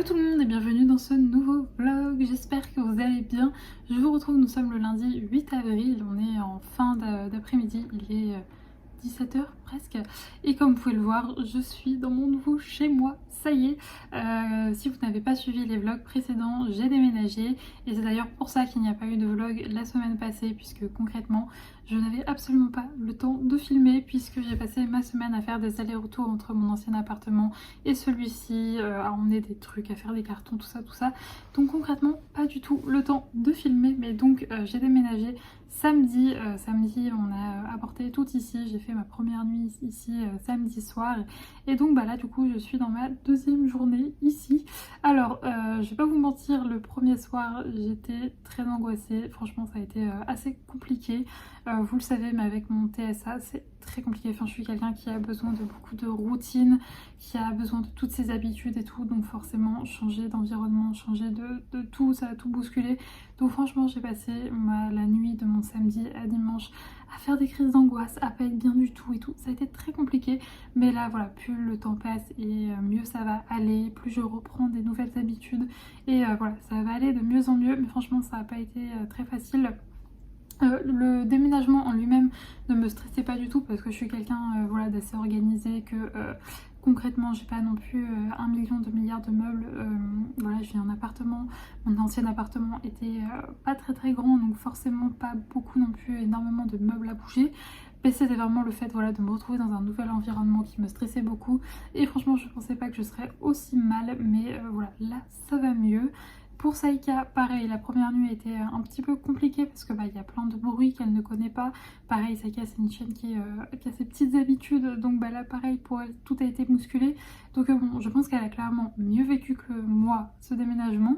tout le monde et bienvenue dans ce nouveau vlog, j'espère que vous allez bien. Je vous retrouve, nous sommes le lundi 8 avril, on est en fin d'après-midi, il est 17h presque. Et comme vous pouvez le voir, je suis dans mon nouveau chez moi, ça y est. Si vous n'avez pas suivi les vlogs précédents, j'ai déménagé. Et c'est d'ailleurs pour ça qu'il n'y a pas eu de vlog la semaine passée, puisque concrètement, je n'avais absolument pas le temps de filmer, puisque j'ai passé ma semaine à faire des allers-retours entre mon ancien appartement et celui-ci, à emmener des trucs, à faire des cartons, tout ça, tout ça. Donc concrètement, pas du tout le temps de filmer, mais donc j'ai déménagé samedi. Samedi, on a apporté tout ici. J'ai fait ma première nuit ici samedi soir. Et donc bah là, du coup, je suis dans ma deuxième journée ici. Alors, je vais pas vous mentir, le premier soir, j'étais très angoissée. Franchement, ça a été assez compliqué. Vous le savez, mais avec mon TSA, c'est très compliqué. Enfin, je suis quelqu'un qui a besoin de beaucoup de routine, qui a besoin de toutes ses habitudes et tout. Donc forcément, changer d'environnement, changer de tout, ça a tout bousculé. Donc franchement, j'ai passé la nuit de mon samedi à dimanche à faire des crises d'angoisse, à pas être bien du tout et tout. Ça a été très compliqué. Mais là, voilà, plus le temps passe et mieux ça va aller, plus je reprends des nouvelles habitudes. Et voilà, ça va aller de mieux en mieux. Mais franchement, ça n'a pas été très facile. Le déménagement en lui-même ne me stressait pas du tout parce que je suis quelqu'un voilà, d'assez organisé, que concrètement j'ai pas non plus 1 million de milliards de meubles. Voilà, je vis en appartement, mon ancien appartement était pas très grand, donc forcément pas beaucoup non plus, énormément de meubles à bouger. Mais c'était vraiment le fait voilà, de me retrouver dans un nouvel environnement qui me stressait beaucoup. Et franchement, je pensais pas que je serais aussi mal, mais voilà, là ça va mieux. Pour Saïka, pareil, la première nuit était un petit peu compliquée parce que y a plein de bruits qu'elle ne connaît pas. Pareil, Saïka, c'est une chienne qui a ses petites habitudes, donc là, pareil, pour elle, tout a été musculé. Donc bon, je pense qu'elle a clairement mieux vécu que moi ce déménagement.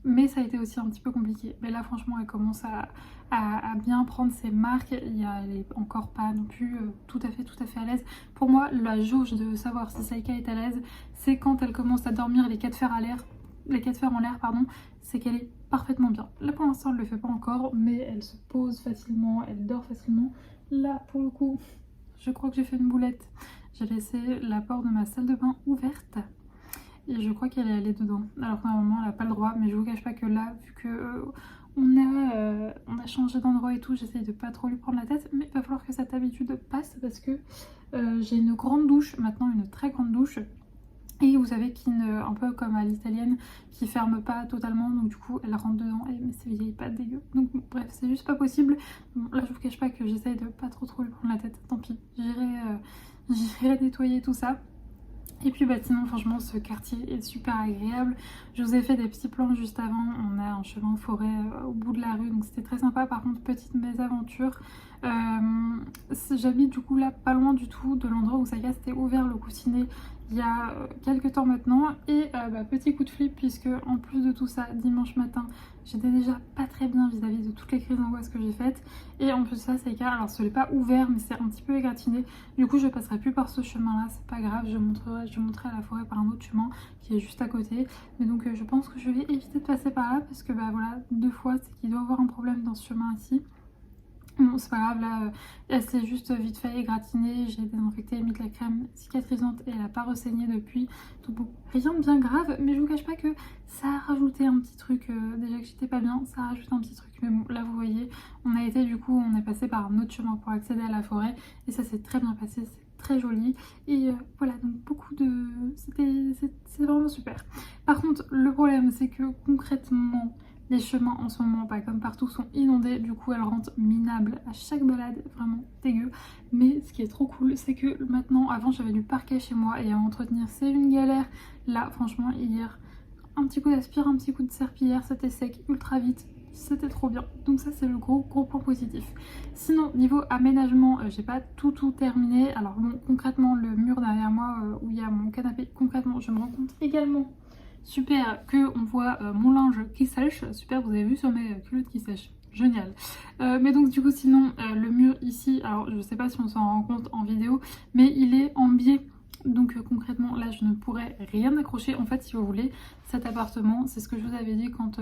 Mais ça a été aussi un petit peu compliqué. Mais là, franchement, elle commence à bien prendre ses marques. Elle est encore pas non plus tout à fait à l'aise. Pour moi, la jauge de savoir si Saïka est à l'aise, c'est quand elle commence à dormir les 4 fers à l'air. Les 4 fers en l'air, pardon, c'est qu'elle est parfaitement bien. Là pour l'instant elle ne le fait pas encore, mais elle se pose facilement, elle dort facilement. Là pour le coup, je crois que j'ai fait une boulette. J'ai laissé la porte de ma salle de bain ouverte et je crois qu'elle est allée dedans. Alors que normalement elle n'a pas le droit, mais je vous cache pas que là, vu que on a changé d'endroit et tout, j'essaye de pas trop lui prendre la tête, mais il va falloir que cette habitude passe parce que j'ai une grande douche, maintenant une très grande douche. Et vous savez un peu comme à l'italienne, qui ferme pas totalement, donc du coup elle rentre dedans, et mais c'est vieille pas dégueu. Donc bref, c'est juste pas possible. Bon, là je vous cache pas que j'essaye de pas trop lui prendre la tête, tant pis, j'irai nettoyer tout ça. Et puis sinon franchement ce quartier est super agréable. Je vous ai fait des petits plans juste avant, on a un chemin de forêt au bout de la rue, donc c'était très sympa. Par contre, petite mésaventure, j'habite du coup là pas loin du tout de l'endroit où Saïka s'était ouvert le coussinet il y a quelques temps maintenant. Et petit coup de flip, puisque en plus de tout ça, dimanche matin j'étais déjà pas très bien vis-à-vis de toutes les crises d'angoisse que j'ai faites. Et en plus de ça, Saïka, alors ce n'est pas ouvert mais c'est un petit peu égratigné. Du coup je passerai plus par ce chemin là, c'est pas grave, je montrerai à la forêt par un autre chemin qui est juste à côté. Mais donc je pense que je vais éviter de passer par là parce que voilà, 2 fois c'est qu'il doit y avoir un problème dans ce chemin ici. Bon, c'est pas grave, là elle s'est juste vite fait égratigner, j'ai désinfecté, mis de la crème cicatrisante et elle a pas ressaigné depuis. Donc bon, rien de bien grave, mais je vous cache pas que ça a rajouté un petit truc, déjà que j'étais pas bien, ça a rajouté un petit truc. Mais bon, là vous voyez, on a été du coup, on est passé par un autre chemin pour accéder à la forêt et ça s'est très bien passé, c'est très joli. Et voilà, donc c'est vraiment super. Par contre, le problème c'est que concrètement, les chemins en ce moment, pas comme partout, sont inondés, du coup elles rendent minables à chaque balade, vraiment dégueu. Mais ce qui est trop cool, c'est que maintenant, avant j'avais du parquet chez moi et à entretenir c'est une galère. Là franchement hier, un petit coup d'aspire, un petit coup de serpillière, c'était sec ultra vite, c'était trop bien. Donc ça c'est le gros point positif. Sinon niveau aménagement, j'ai pas tout terminé. Alors bon, concrètement le mur derrière moi où il y a mon canapé, concrètement je me rends compte également, super, que on voit mon linge qui sèche. Super, vous avez vu sur mes culottes qui sèchent. Génial. Mais donc du coup sinon le mur ici, alors je sais pas si on s'en rend compte en vidéo, mais il est en biais. Donc concrètement là je ne pourrais rien accrocher. En fait si vous voulez cet appartement, c'est ce que je vous avais dit quand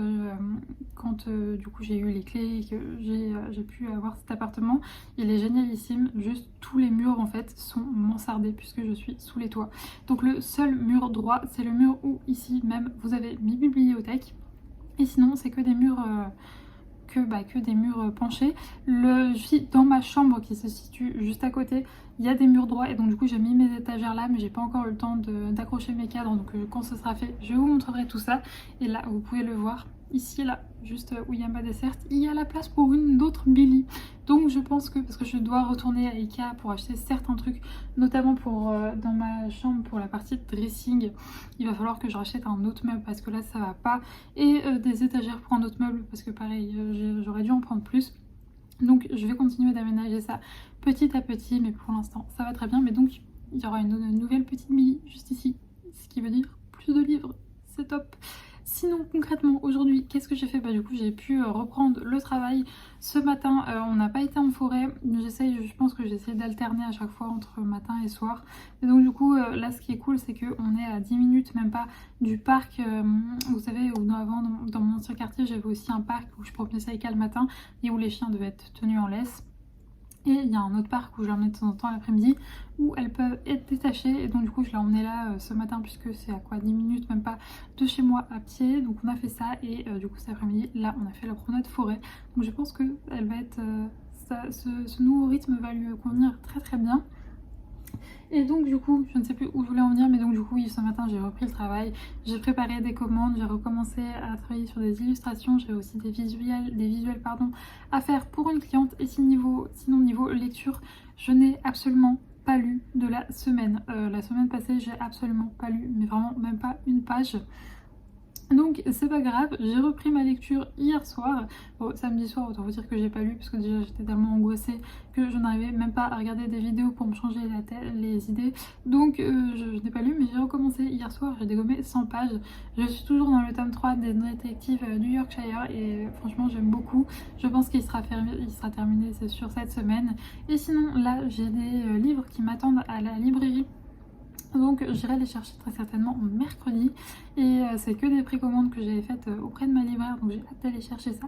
du coup j'ai eu les clés et que j'ai pu avoir cet appartement. Il est génialissime, juste tous les murs en fait sont mansardés puisque je suis sous les toits. Donc le seul mur droit c'est le mur où ici même vous avez mes bibliothèques. Et sinon c'est que des murs... que des murs penchés. Je suis dans ma chambre qui se situe juste à côté, il y a des murs droits et donc du coup j'ai mis mes étagères là mais j'ai pas encore eu le temps d'accrocher mes cadres, donc quand ce sera fait je vous montrerai tout ça. Et là vous pouvez le voir, ici là, juste où il y a ma desserte, il y a la place pour une autre Billy. Donc je pense que, parce que je dois retourner à Ikea pour acheter certains trucs, notamment pour dans ma chambre pour la partie dressing, il va falloir que je rachète un autre meuble parce que là ça va pas, et des étagères pour un autre meuble parce que pareil j'aurais dû en prendre plus. Donc je vais continuer d'aménager ça petit à petit, mais pour l'instant ça va très bien. Mais donc il y aura une nouvelle petite Billy juste ici, ce qui veut dire plus de livres, c'est top. Sinon concrètement aujourd'hui qu'est-ce que j'ai fait? Du coup j'ai pu reprendre le travail ce matin. On n'a pas été en forêt, je pense que j'essaie d'alterner à chaque fois entre matin et soir. Et donc du coup là ce qui est cool c'est qu'on est à 10 minutes même pas du parc, vous savez où avant dans mon ancien quartier j'avais aussi un parc où je promenais Saïka le matin et où les chiens devaient être tenus en laisse. Et il y a un autre parc où je l'emmène de temps en temps l'après-midi où elles peuvent être détachées. Et donc du coup je l'ai emmenée là ce matin puisque c'est à quoi 10 minutes même pas de chez moi à pied. Donc on a fait ça et du coup cet après-midi là on a fait la promenade forêt. Donc je pense que elle va être, ce nouveau rythme va lui convenir très très bien. Et donc du coup, je ne sais plus où je voulais en venir, mais donc du coup, oui, ce matin j'ai repris le travail, j'ai préparé des commandes, j'ai recommencé à travailler sur des illustrations, j'ai aussi des visuels à faire pour une cliente. Et sinon niveau lecture, je n'ai absolument pas lu de la semaine. La semaine passée, j'ai absolument pas lu, mais vraiment même pas une page. Donc c'est pas grave, j'ai repris ma lecture hier soir. Bon, samedi soir autant vous dire que j'ai pas lu parce que déjà j'étais tellement angoissée que je n'arrivais même pas à regarder des vidéos pour me changer les idées. Donc je n'ai pas lu, mais j'ai recommencé hier soir, j'ai dégommé 100 pages. Je suis toujours dans le tome 3 des détectives du Yorkshire et franchement j'aime beaucoup. Je pense qu'il sera terminé c'est sûr cette semaine. Et sinon là j'ai des livres qui m'attendent à la librairie. Donc j'irai les chercher très certainement mercredi et c'est que des précommandes que j'avais faites auprès de ma libraire, donc j'ai hâte d'aller chercher ça.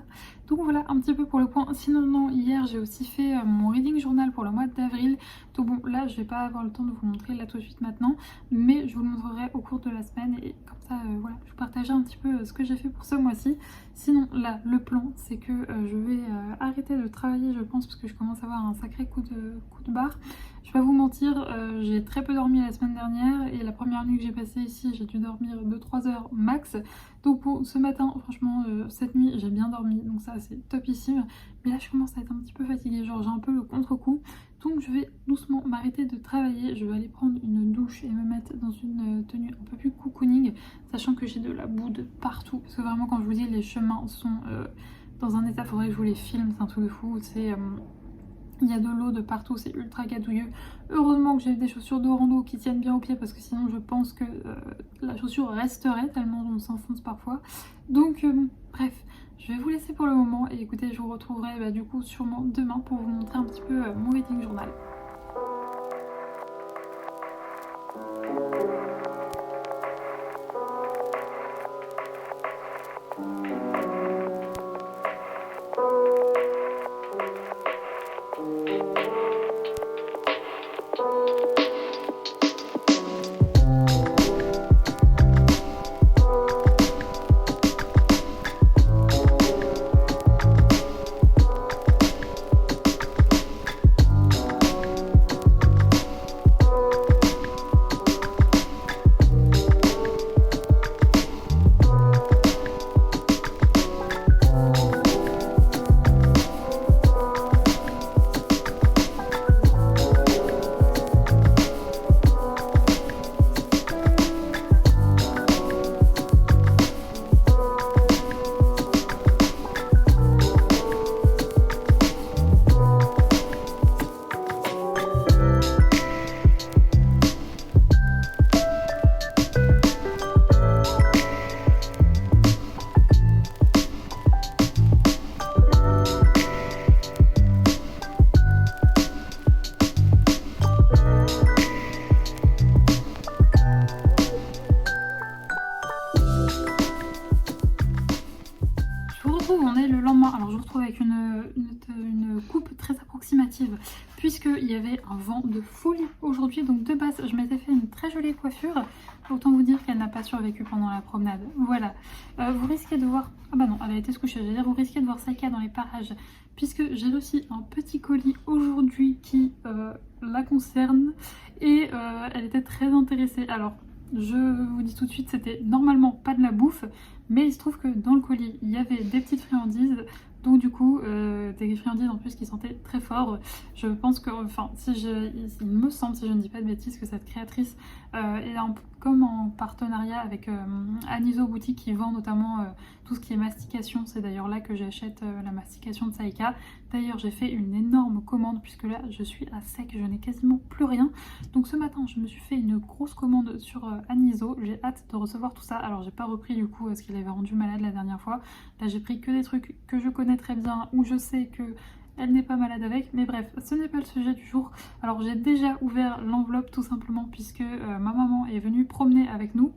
Donc voilà un petit peu pour le point. Sinon non, hier j'ai aussi fait mon reading journal pour le mois d'avril. Donc bon là je vais pas avoir le temps de vous montrer là tout de suite maintenant, mais je vous le montrerai au cours de la semaine et comme ça voilà, je vous partagerai un petit peu ce que j'ai fait pour ce mois-ci. Sinon là le plan c'est que je vais arrêter de travailler je pense parce que je commence à avoir un sacré coup de barre. Je vais pas vous mentir, j'ai très peu dormi la semaine dernière et la première nuit que j'ai passée ici j'ai dû dormir 2-3 heures max. Donc pour ce matin franchement cette nuit j'ai bien dormi donc ça c'est topissime. Mais là je commence à être un petit peu fatiguée, genre j'ai un peu le contre-coup. Donc je vais doucement m'arrêter de travailler, je vais aller prendre une douche et me mettre dans une tenue un peu plus cocooning, sachant que j'ai de la boue de partout. Parce que vraiment quand je vous dis les chemins sont dans un état, faudrait que je vous les filme, c'est un truc de fou. Il y a de l'eau de partout, c'est ultra gadouilleux. Heureusement que j'ai des chaussures de rando qui tiennent bien aux pieds parce que sinon je pense que la chaussure resterait tellement on s'enfonce parfois. Donc bref, je vais vous laisser pour le moment et écoutez, je vous retrouverai du coup sûrement demain pour vous montrer un petit peu mon reading journal. puisqu'il y avait un vent de folie aujourd'hui. Donc de base, je m'étais fait une très jolie coiffure. Autant vous dire qu'elle n'a pas survécu pendant la promenade. Voilà. Vous risquez de voir... Ah bah non, elle a été squishée. Je veux dire, vous risquez de voir Saika dans les parages, puisque j'ai reçu un petit colis aujourd'hui qui la concerne. Et elle était très intéressée. Alors, je vous dis tout de suite, c'était normalement pas de la bouffe, mais il se trouve que dans le colis, il y avait des petites friandises. Donc du coup, des friandises en plus qui sentaient très fort. Je pense que, enfin, il me semble, si je ne dis pas de bêtises, que cette créatrice est comme en partenariat avec Aniso Boutique qui vend notamment tout ce qui est mastication. C'est d'ailleurs là que j'achète la mastication de Saika. D'ailleurs, j'ai fait une énorme commande puisque là, je suis à sec, je n'ai quasiment plus rien. Donc ce matin, je me suis fait une grosse commande sur Aniso. J'ai hâte de recevoir tout ça. Alors, j'ai pas repris du coup ce qu'il avait rendu malade la dernière fois. Là, j'ai pris que des trucs que je connais très bien, où je sais que elle n'est pas malade avec, mais bref, ce n'est pas le sujet du jour. Alors j'ai déjà ouvert l'enveloppe tout simplement puisque ma maman est venue promener avec nous.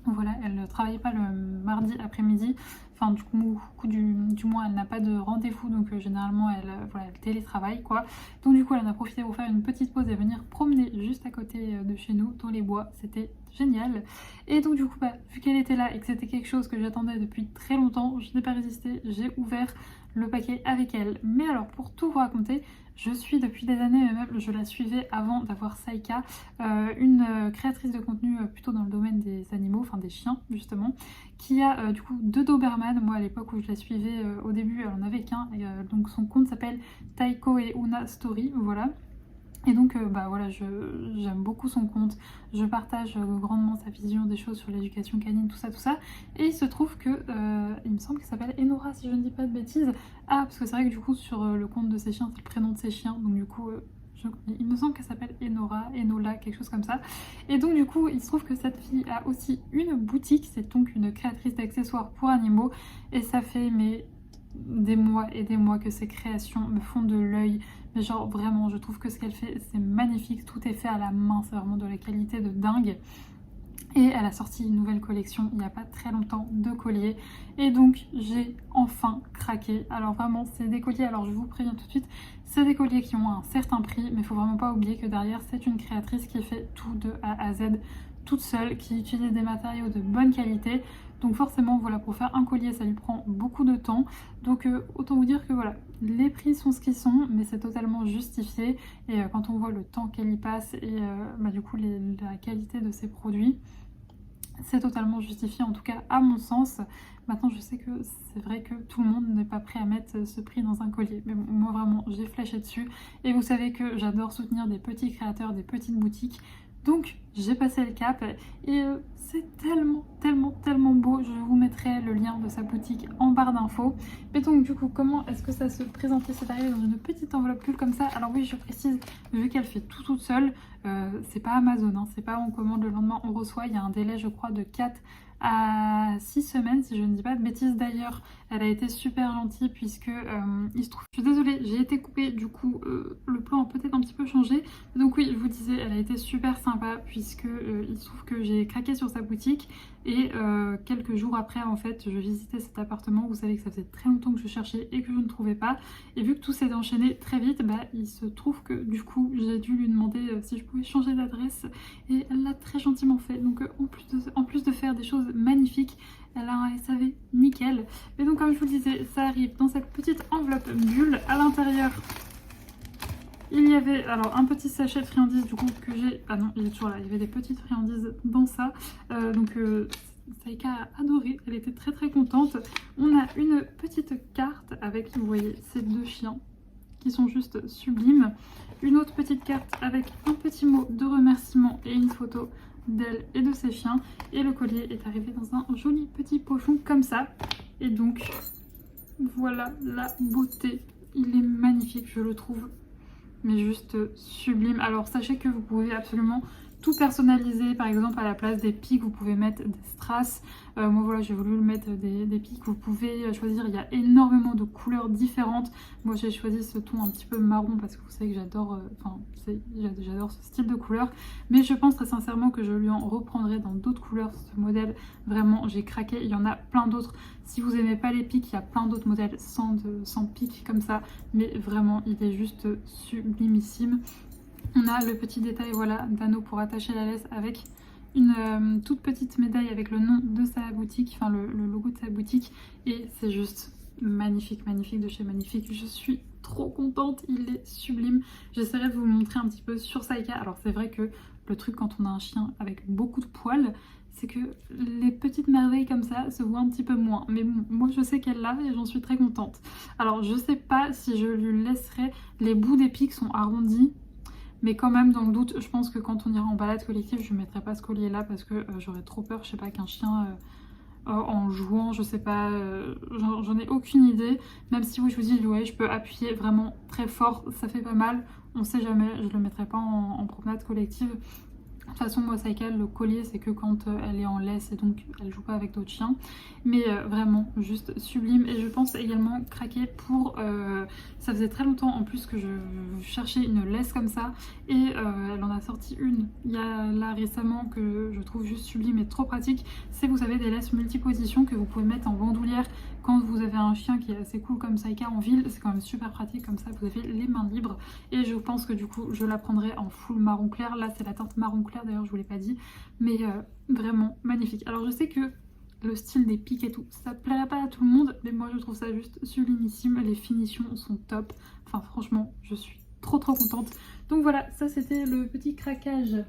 Voilà, elle ne travaillait pas le mardi après-midi, enfin du moins elle n'a pas de rendez-vous, donc généralement elle télétravaille quoi. Donc du coup elle en a profité pour faire une petite pause et venir promener juste à côté de chez nous, dans les bois, c'était génial. Et donc du coup vu qu'elle était là et que c'était quelque chose que j'attendais depuis très longtemps, je n'ai pas résisté, j'ai ouvert le paquet avec elle. Mais alors pour tout vous raconter, je suis depuis des années, mais même je la suivais avant d'avoir Saika, une créatrice de contenu plutôt dans le domaine des animaux, enfin des chiens justement, qui a du coup 2 Doberman. Moi à l'époque où je la suivais au début, elle en avait qu'un, donc son compte s'appelle Taiko et Una Story, voilà. Et donc voilà, j'aime beaucoup son compte, je partage grandement sa vision des choses sur l'éducation canine, tout ça. Et il se trouve que, il me semble qu'elle s'appelle Enora si je ne dis pas de bêtises. Ah, parce que c'est vrai que du coup sur le compte de ses chiens, c'est le prénom de ses chiens, donc du coup il me semble qu'elle s'appelle Enora, Enola, quelque chose comme ça. Et donc du coup il se trouve que cette fille a aussi une boutique, c'est donc une créatrice d'accessoires pour animaux. Et ça fait des mois et des mois que ses créations me font de l'œil. Mais genre vraiment, je trouve que ce qu'elle fait, c'est magnifique. Tout est fait à la main, c'est vraiment de la qualité de dingue. Et elle a sorti une nouvelle collection il n'y a pas très longtemps de colliers. Et donc j'ai enfin craqué. Alors vraiment c'est des colliers, alors je vous préviens tout de suite, c'est des colliers qui ont un certain prix. Mais il faut vraiment pas oublier que derrière c'est une créatrice qui fait tout de A à Z toute seule, qui utilise des matériaux de bonne qualité. Donc forcément voilà, pour faire un collier ça lui prend beaucoup de temps. Donc autant vous dire que voilà, les prix sont ce qu'ils sont, mais c'est totalement justifié. Et quand on voit le temps qu'elle y passe et du coup la qualité de ses produits, c'est totalement justifié, en tout cas à mon sens. Maintenant je sais que c'est vrai que tout le monde n'est pas prêt à mettre ce prix dans un collier, mais bon, moi vraiment j'ai flashé dessus. Et vous savez que j'adore soutenir des petits créateurs, des petites boutiques. Donc j'ai passé le cap et c'est tellement beau. Je vous mettrai le lien de sa boutique en barre d'infos. Mais donc du coup, comment est-ce que ça se présentait? C'est arrivé dans une petite enveloppe pull comme ça. Alors oui, je précise, vu qu'elle fait tout toute seule, c'est pas Amazon, hein, c'est pas on commande le lendemain on reçoit. Il y a un délai je crois de 4 à 6 semaines si je ne dis pas de bêtises. D'ailleurs elle a été super gentille puisque il se trouve, je suis désolée, j'ai été coupée, du coup le plan a peut-être un petit peu changé. Donc oui, je vous disais, elle a été super sympa puisque il se trouve que j'ai craqué sur sa boutique. Et quelques jours après en fait je visitais cet appartement. Vous savez que ça faisait très longtemps que je cherchais et que je ne trouvais pas. Et vu que tout s'est enchaîné très vite, il se trouve que du coup j'ai dû lui demander si je pouvais changer d'adresse. Et elle l'a très gentiment fait. Donc en plus de faire des choses magnifiques, elle a un SAV nickel. Et donc comme je vous le disais, ça arrive dans cette petite enveloppe bulle. À l'intérieur il y avait alors un petit sachet de friandises du coup que j'ai... Ah non, il est toujours là. Il y avait des petites friandises dans ça. Saika a adoré. Elle était très contente. On a une petite carte avec, vous voyez, ces 2 chiens qui sont juste sublimes. Une autre petite carte avec un petit mot de remerciement et une photo d'elle et de ses chiens. Et le collier est arrivé dans un joli petit pochon comme ça. Et donc, voilà la beauté. Il est magnifique, je le trouve. Mais juste sublime. Alors sachez que vous pouvez absolument tout personnalisé. Par exemple, à la place des pics, vous pouvez mettre des strass. Moi voilà, j'ai voulu mettre des pics. Vous pouvez choisir, il y a énormément de couleurs différentes. Moi j'ai choisi ce ton un petit peu marron parce que vous savez que j'adore j'adore ce style de couleur. Mais je pense très sincèrement que je lui en reprendrai dans d'autres couleurs. Ce modèle, vraiment, j'ai craqué. Il y en a plein d'autres. Si vous n'aimez pas les pics, il y a plein d'autres modèles sans pics comme ça. Mais vraiment, il est juste sublimissime. On a le petit détail, voilà, d'anneau pour attacher la laisse avec une toute petite médaille avec le nom de sa boutique, enfin le logo de sa boutique. Et c'est juste magnifique, magnifique de chez Magnifique. Je suis trop contente, il est sublime. J'essaierai de vous montrer un petit peu sur Saika. Alors c'est vrai que le truc quand on a un chien avec beaucoup de poils, c'est que les petites merveilles comme ça se voient un petit peu moins. Mais bon, moi je sais qu'elle l'a et j'en suis très contente. Alors je sais pas si je lui laisserai, les bouts des pics sont arrondis. Mais quand même, dans le doute, je pense que quand on ira en balade collective, je ne mettrai pas ce collier là parce que j'aurais trop peur, je sais pas, qu'un chien en jouant, je sais pas, j'en ai aucune idée. Même si oui, je vous dis, ouais, je peux appuyer vraiment très fort, ça fait pas mal. On sait jamais, je le mettrai pas en promenade collective. De toute façon, moi, Saika, le collier, c'est que quand elle est en laisse et donc elle joue pas avec d'autres chiens. Mais vraiment, juste sublime. Et je pense également craquer pour... ça faisait très longtemps en plus que je cherchais une laisse comme ça. Et elle en a sorti une il y a là récemment que je trouve juste sublime et trop pratique. C'est, vous savez, des laisses multipositions que vous pouvez mettre en bandoulière quand vous avez un chien qui est assez cool comme Saika en ville. C'est quand même super pratique comme ça, vous avez les mains libres. Et je pense que du coup, je la prendrai en full marron clair. Là, c'est la teinte marron clair. D'ailleurs je vous l'ai pas dit, mais vraiment magnifique. Alors je sais que le style des pics et tout, ça plairait pas à tout le monde, mais moi je trouve ça juste sublimissime. Les finitions sont top, enfin franchement je suis trop contente. Donc voilà, ça c'était le petit craquage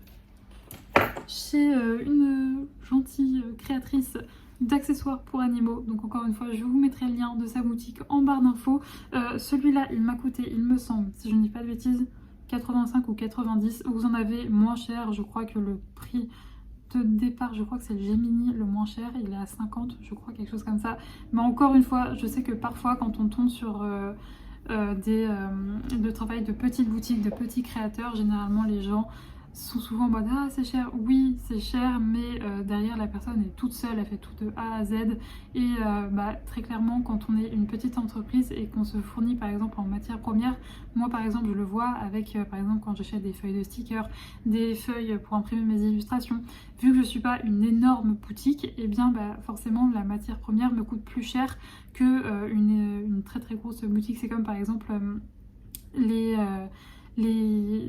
chez une gentille créatrice d'accessoires pour animaux. Donc encore une fois, je vous mettrai le lien de sa boutique en barre d'infos. Celui-là, il m'a coûté, il me semble, si je ne dis pas de bêtises, 85 ou 90. Vous en avez moins cher, je crois que le prix de départ, je crois que c'est le Gemini le moins cher, il est à 50, je crois, quelque chose comme ça. Mais encore une fois, je sais que parfois quand on tombe sur le travail de petites boutiques, de petits créateurs, généralement les gens sont souvent en mode ah c'est cher, oui c'est cher, mais derrière la personne est toute seule, elle fait tout de A à Z. Et très clairement quand on est une petite entreprise et qu'on se fournit par exemple en matière première, moi par exemple je le vois avec par exemple quand j'achète des feuilles de stickers, des feuilles pour imprimer mes illustrations, vu que je suis pas une énorme boutique, et bien forcément la matière première me coûte plus cher que une très grosse boutique. C'est comme par exemple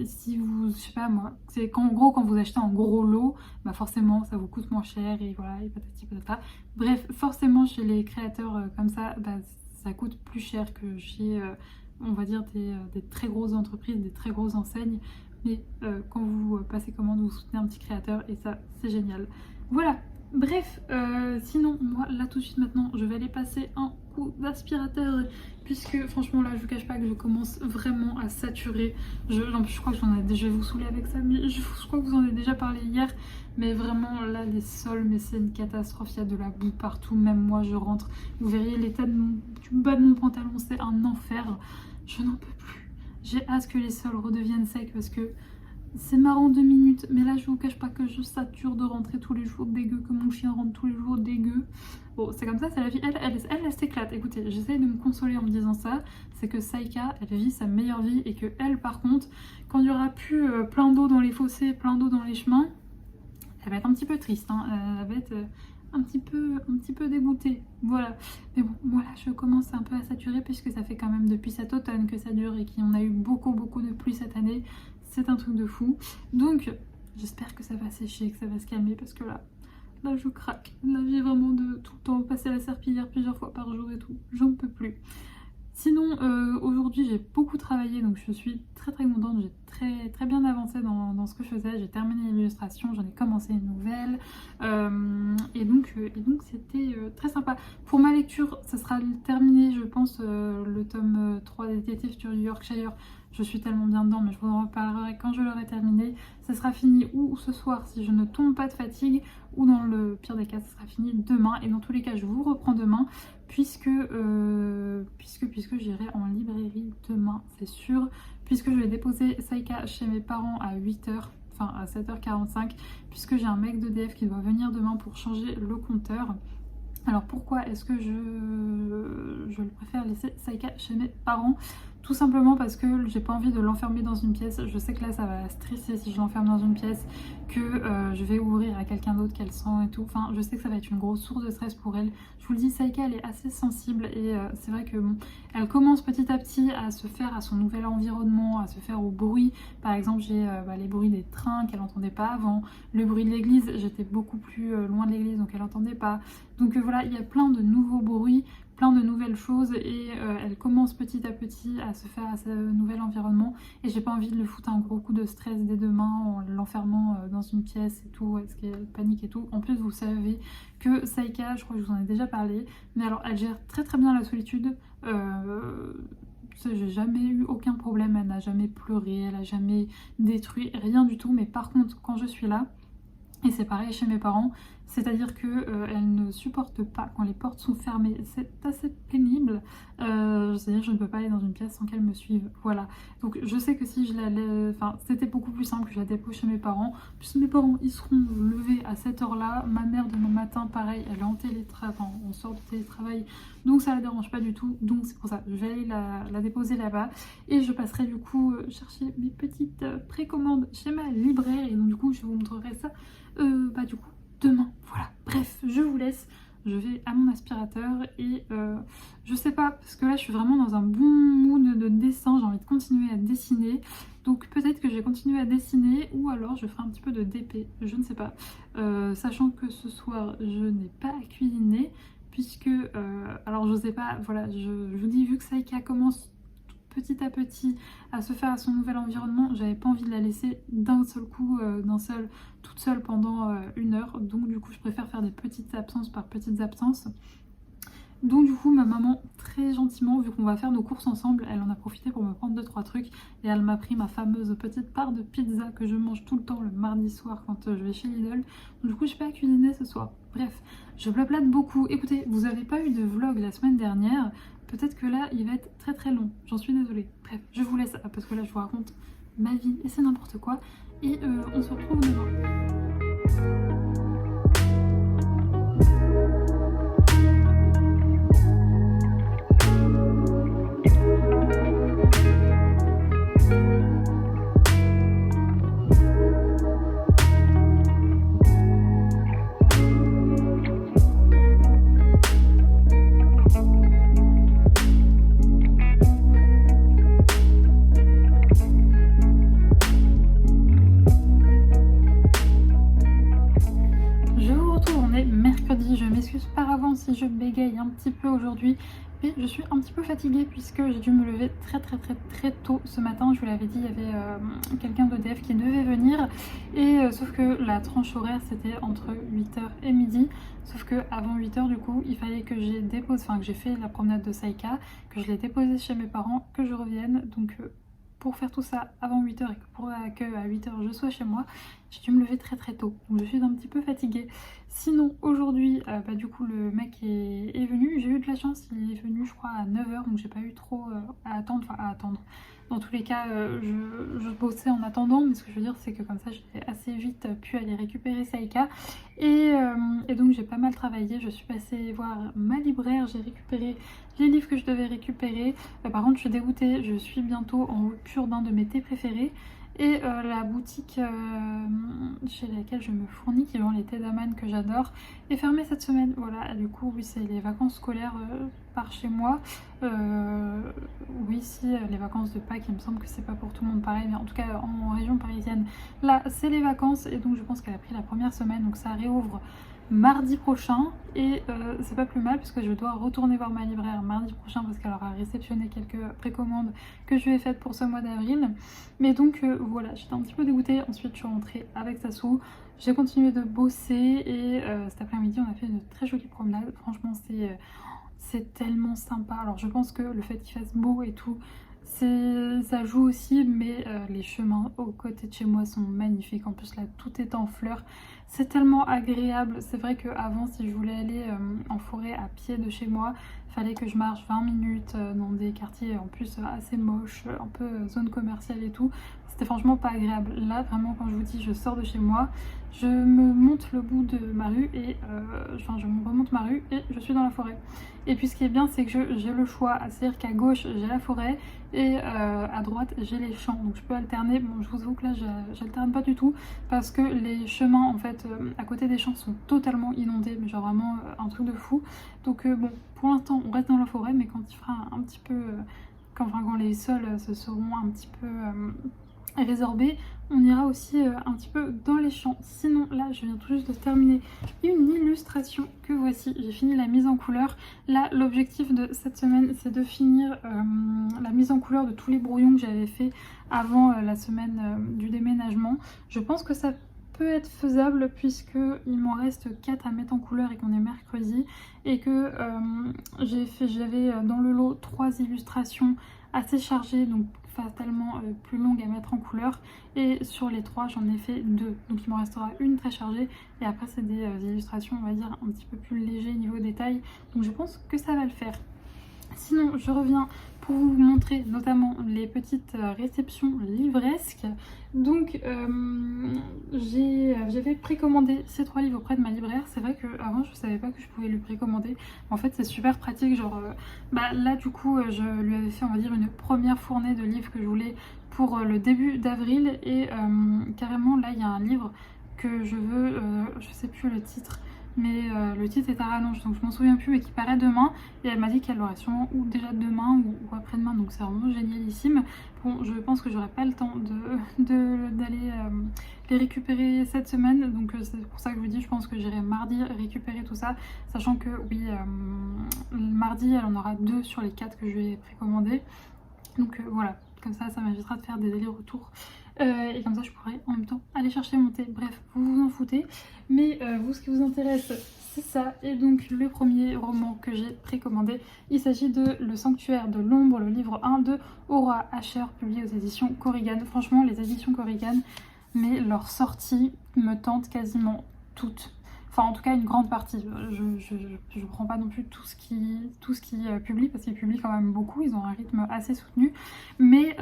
si vous, je sais pas moi, c'est qu'en gros quand vous achetez en gros lot, forcément ça vous coûte moins cher et voilà, et patati patata. Bref, forcément chez les créateurs comme ça, ça coûte plus cher que chez on va dire des très grosses entreprises, des très grosses enseignes. Mais quand vous passez commande, vous soutenez un petit créateur et ça c'est génial. Voilà. Bref, sinon moi là tout de suite maintenant je vais aller passer un coup d'aspirateur puisque franchement là je vous cache pas que je commence vraiment à saturer. Je crois que je vais vous saouler avec ça, mais je crois que vous en avez déjà parlé hier. Mais vraiment là les sols, mais c'est une catastrophe, il y a de la boue partout, même moi je rentre. Vous verriez l'état du bas de mon pantalon, c'est un enfer. Je n'en peux plus. J'ai hâte que les sols redeviennent secs parce que c'est marrant 2 minutes, mais là je vous cache pas que je sature de rentrer tous les jours dégueu, que mon chien rentre tous les jours dégueu. Bon, c'est comme ça, c'est la vie. Elle s'éclate. Écoutez, j'essaye de me consoler en me disant ça. C'est que Saika, elle vit sa meilleure vie et que elle, par contre, quand il y aura plus plein d'eau dans les fossés, plein d'eau dans les chemins, elle va être un petit peu triste. Hein. Elle va être un petit peu dégoûtée. Voilà. Mais bon, moi là, je commence un peu à saturer puisque ça fait quand même depuis cet automne que ça dure et qu'on a eu beaucoup de pluie cette année. C'est un truc de fou. Donc, j'espère que ça va sécher, que ça va se calmer parce que là je craque. La vie est vraiment de tout le temps passer à la serpillière plusieurs fois par jour et tout. J'en peux plus. Sinon, aujourd'hui, j'ai beaucoup travaillé, donc je suis très contente. J'ai très bien avancé dans ce que je faisais. J'ai terminé l'illustration, j'en ai commencé une nouvelle. Et donc c'était très sympa. Pour ma lecture, ça sera terminé, je pense, le tome 3 des Détectives du Yorkshire. Je suis tellement bien dedans, mais je vous en reparlerai quand je l'aurai terminé. Ça sera fini ou ce soir si je ne tombe pas de fatigue, ou dans le pire des cas, ça sera fini demain. Et dans tous les cas, je vous reprends demain, puisque j'irai en librairie demain, c'est sûr. Puisque je vais déposer Saika chez mes parents à 8h. enfin à 7h45, puisque j'ai un mec d'EDF qui doit venir demain pour changer le compteur. Alors pourquoi est-ce que je préfère laisser Saïka chez mes parents? Tout simplement parce que j'ai pas envie de l'enfermer dans une pièce. Je sais que là ça va la stresser si je l'enferme dans une pièce, que je vais ouvrir à quelqu'un d'autre qu'elle sent et tout. Enfin je sais que ça va être une grosse source de stress pour elle. Je vous le dis, Saïka elle est assez sensible et c'est vrai que bon, elle commence petit à petit à se faire à son nouvel environnement, à se faire au bruit. Par exemple j'ai les bruits des trains qu'elle n'entendait pas avant, le bruit de l'église, j'étais beaucoup plus loin de l'église donc elle n'entendait pas. Donc voilà, il y a plein de nouveaux bruits, plein de nouvelles choses et elle commence petit à petit à se faire à ce nouvel environnement et j'ai pas envie de lui foutre un gros coup de stress dès demain en l'enfermant dans une pièce et tout, parce qu'elle panique et tout. En plus vous savez que Saïka, je crois que je vous en ai déjà parlé, mais alors elle gère très très bien la solitude. J'ai jamais eu aucun problème, elle n'a jamais pleuré, elle a jamais détruit, rien du tout, mais par contre quand je suis là, et c'est pareil chez mes parents, c'est-à-dire qu'elle ne supporte pas quand les portes sont fermées. C'est assez pénible. C'est-à-dire que je ne peux pas aller dans une pièce sans qu'elle me suive. Voilà. Donc je sais que si je la laisse... Enfin, c'était beaucoup plus simple que je la dépose chez mes parents. Puis mes parents, ils seront levés à cette heure-là. Ma mère, demain matin, pareil, elle est en télétravail. Enfin, on sort du télétravail. Donc ça la dérange pas du tout. Donc c'est pour ça. Je vais aller la déposer là-bas. Et je passerai du coup chercher mes petites précommandes chez ma libraire. Et donc du coup, je vous montrerai ça du coup demain. Voilà, bref, je vous laisse, je vais à mon aspirateur et je sais pas, parce que là je suis vraiment dans un bon mood de dessin, j'ai envie de continuer à dessiner, donc peut-être que je vais continuer à dessiner ou alors je ferai un petit peu de DP, je ne sais pas, sachant que ce soir je n'ai pas à cuisiner puisque, alors je sais pas, voilà, je vous dis, vu que Saïka commence petit à petit à se faire à son nouvel environnement, j'avais pas envie de la laisser d'un seul coup, toute seule pendant 1 heure, donc du coup je préfère faire des petites absences par petites absences. Donc du coup ma maman très gentiment, vu qu'on va faire nos courses ensemble, elle en a profité pour me prendre 2-3 trucs et elle m'a pris ma fameuse petite part de pizza que je mange tout le temps le mardi soir quand je vais chez Lidl. Donc du coup je vais pas cuisiner ce soir. Bref, je blablate beaucoup. Écoutez, vous avez pas eu de vlog la semaine dernière, peut-être que là il va être très très long, j'en suis désolée. Bref, je vous laisse parce que là je vous raconte ma vie et c'est n'importe quoi et on se retrouve demain. Mercredi, je m'excuse par avance si je bégaye un petit peu aujourd'hui, mais je suis un petit peu fatiguée puisque j'ai dû me lever très tôt ce matin. Je vous l'avais dit, il y avait quelqu'un d'EDF qui devait venir et sauf que la tranche horaire c'était entre 8h et midi, sauf que avant 8h du coup il fallait que j'ai déposé, enfin que j'ai fait la promenade de Saïka, que je l'ai déposée chez mes parents, que je revienne, donc pour faire tout ça avant 8h et que à 8h je sois chez moi, j'ai dû me lever très tôt, donc je suis un petit peu fatiguée. Sinon aujourd'hui du coup le mec est venu, j'ai eu de la chance, il est venu je crois à 9h, donc j'ai pas eu trop à attendre, dans tous les cas je bossais en attendant, mais ce que je veux dire c'est que comme ça j'ai assez vite pu aller récupérer Saïka et donc j'ai pas mal travaillé, je suis passée voir ma libraire, j'ai récupéré les livres que je devais récupérer. Par contre je suis dégoûtée, je suis bientôt en rupture d'un de mes thés préférés et la boutique chez laquelle je me fournis, qui vend les thés d'Aman que j'adore, est fermée cette semaine. Voilà, du coup oui c'est les vacances scolaires par chez moi. Oui si les vacances de Pâques, il me semble que c'est pas pour tout le monde pareil, mais en tout cas en région parisienne là c'est les vacances et donc je pense qu'elle a pris la première semaine, donc ça réouvre mardi prochain et c'est pas plus mal parce que je dois retourner voir ma libraire mardi prochain parce qu'elle aura réceptionné quelques précommandes que je lui ai faites pour ce mois d'avril. Mais donc voilà, j'étais un petit peu dégoûtée. Ensuite je suis rentrée avec Sassou, j'ai continué de bosser et cet après-midi on a fait une très jolie promenade. Franchement c'est tellement sympa. Alors je pense que le fait qu'il fasse beau et tout, ça joue aussi, mais les chemins aux côtés de chez moi sont magnifiques. En plus là tout est en fleurs, c'est tellement agréable. C'est vrai qu'avant si je voulais aller en forêt à pied de chez moi, fallait que je marche 20 minutes dans des quartiers en plus assez moches, un peu zone commerciale et tout. c'était franchement pas agréable. Là vraiment quand je vous dis je sors de chez moi, je me monte le bout de ma rue et je me remonte ma rue et je suis dans la forêt. Et puis ce qui est bien c'est que j'ai le choix, c'est-à-dire qu'à gauche j'ai la forêt et à droite j'ai les champs, donc je peux alterner. Bon, je vous avoue que là j'alterne pas du tout parce que les chemins en fait à côté des champs sont totalement inondés, mais genre vraiment un truc de fou. Donc bon, pour l'instant on reste dans la forêt, mais quand il fera un petit peu quand les sols se seront un petit peu résorbés, on ira aussi un petit peu dans les champs. Sinon là je viens tout juste de terminer une illustration que voici, j'ai fini la mise en couleur. Là l'objectif de cette semaine c'est de finir la mise en couleur de tous les brouillons que j'avais fait avant la semaine du déménagement. Je pense que ça peut être faisable puisque il m'en reste 4 à mettre en couleur et qu'on est mercredi, et que j'avais dans le lot 3 illustrations assez chargées, donc fatalement plus longues à mettre en couleur, et sur les 3 j'en ai fait 2, donc il m'en restera une très chargée et après c'est des illustrations on va dire un petit peu plus légers niveau détail, donc je pense que ça va le faire. Sinon je reviens pour vous montrer notamment les petites réceptions livresques. Donc j'avais précommandé ces 3 livres auprès de ma libraire. C'est vrai qu'avant je savais pas que je pouvais lui précommander. En fait c'est super pratique, genre là du coup je lui avais fait on va dire une première fournée de livres que je voulais pour le début d'avril, et carrément là il y a un livre que je veux, je sais plus le titre, mais le titre est à rallonge donc je m'en souviens plus, mais qui paraît demain, et elle m'a dit qu'elle l'aurait sûrement ou déjà demain ou après-demain, donc c'est vraiment génialissime. Bon, je pense que j'aurai pas le temps d'aller les récupérer cette semaine, donc c'est pour ça que je vous dis, je pense que j'irai mardi récupérer tout ça, sachant que oui, mardi elle en aura 2 sur les 4 que je vais précommander, donc voilà, comme ça m'évitera de faire des allers-retours. Et comme ça je pourrais en même temps aller chercher mon thé. Bref, vous vous en foutez, mais vous, ce qui vous intéresse c'est ça. Et donc le premier roman que j'ai précommandé, il s'agit de Le Sanctuaire de l'Ombre, le livre 1 de Aura Asher, publié aux éditions Korrigan. Franchement les éditions Korrigan, mais leurs sorties me tentent quasiment toutes. Enfin en tout cas une grande partie. Je prends pas non plus tout ce qu'ils publient, parce qu'ils publient quand même beaucoup, ils ont un rythme assez soutenu, mais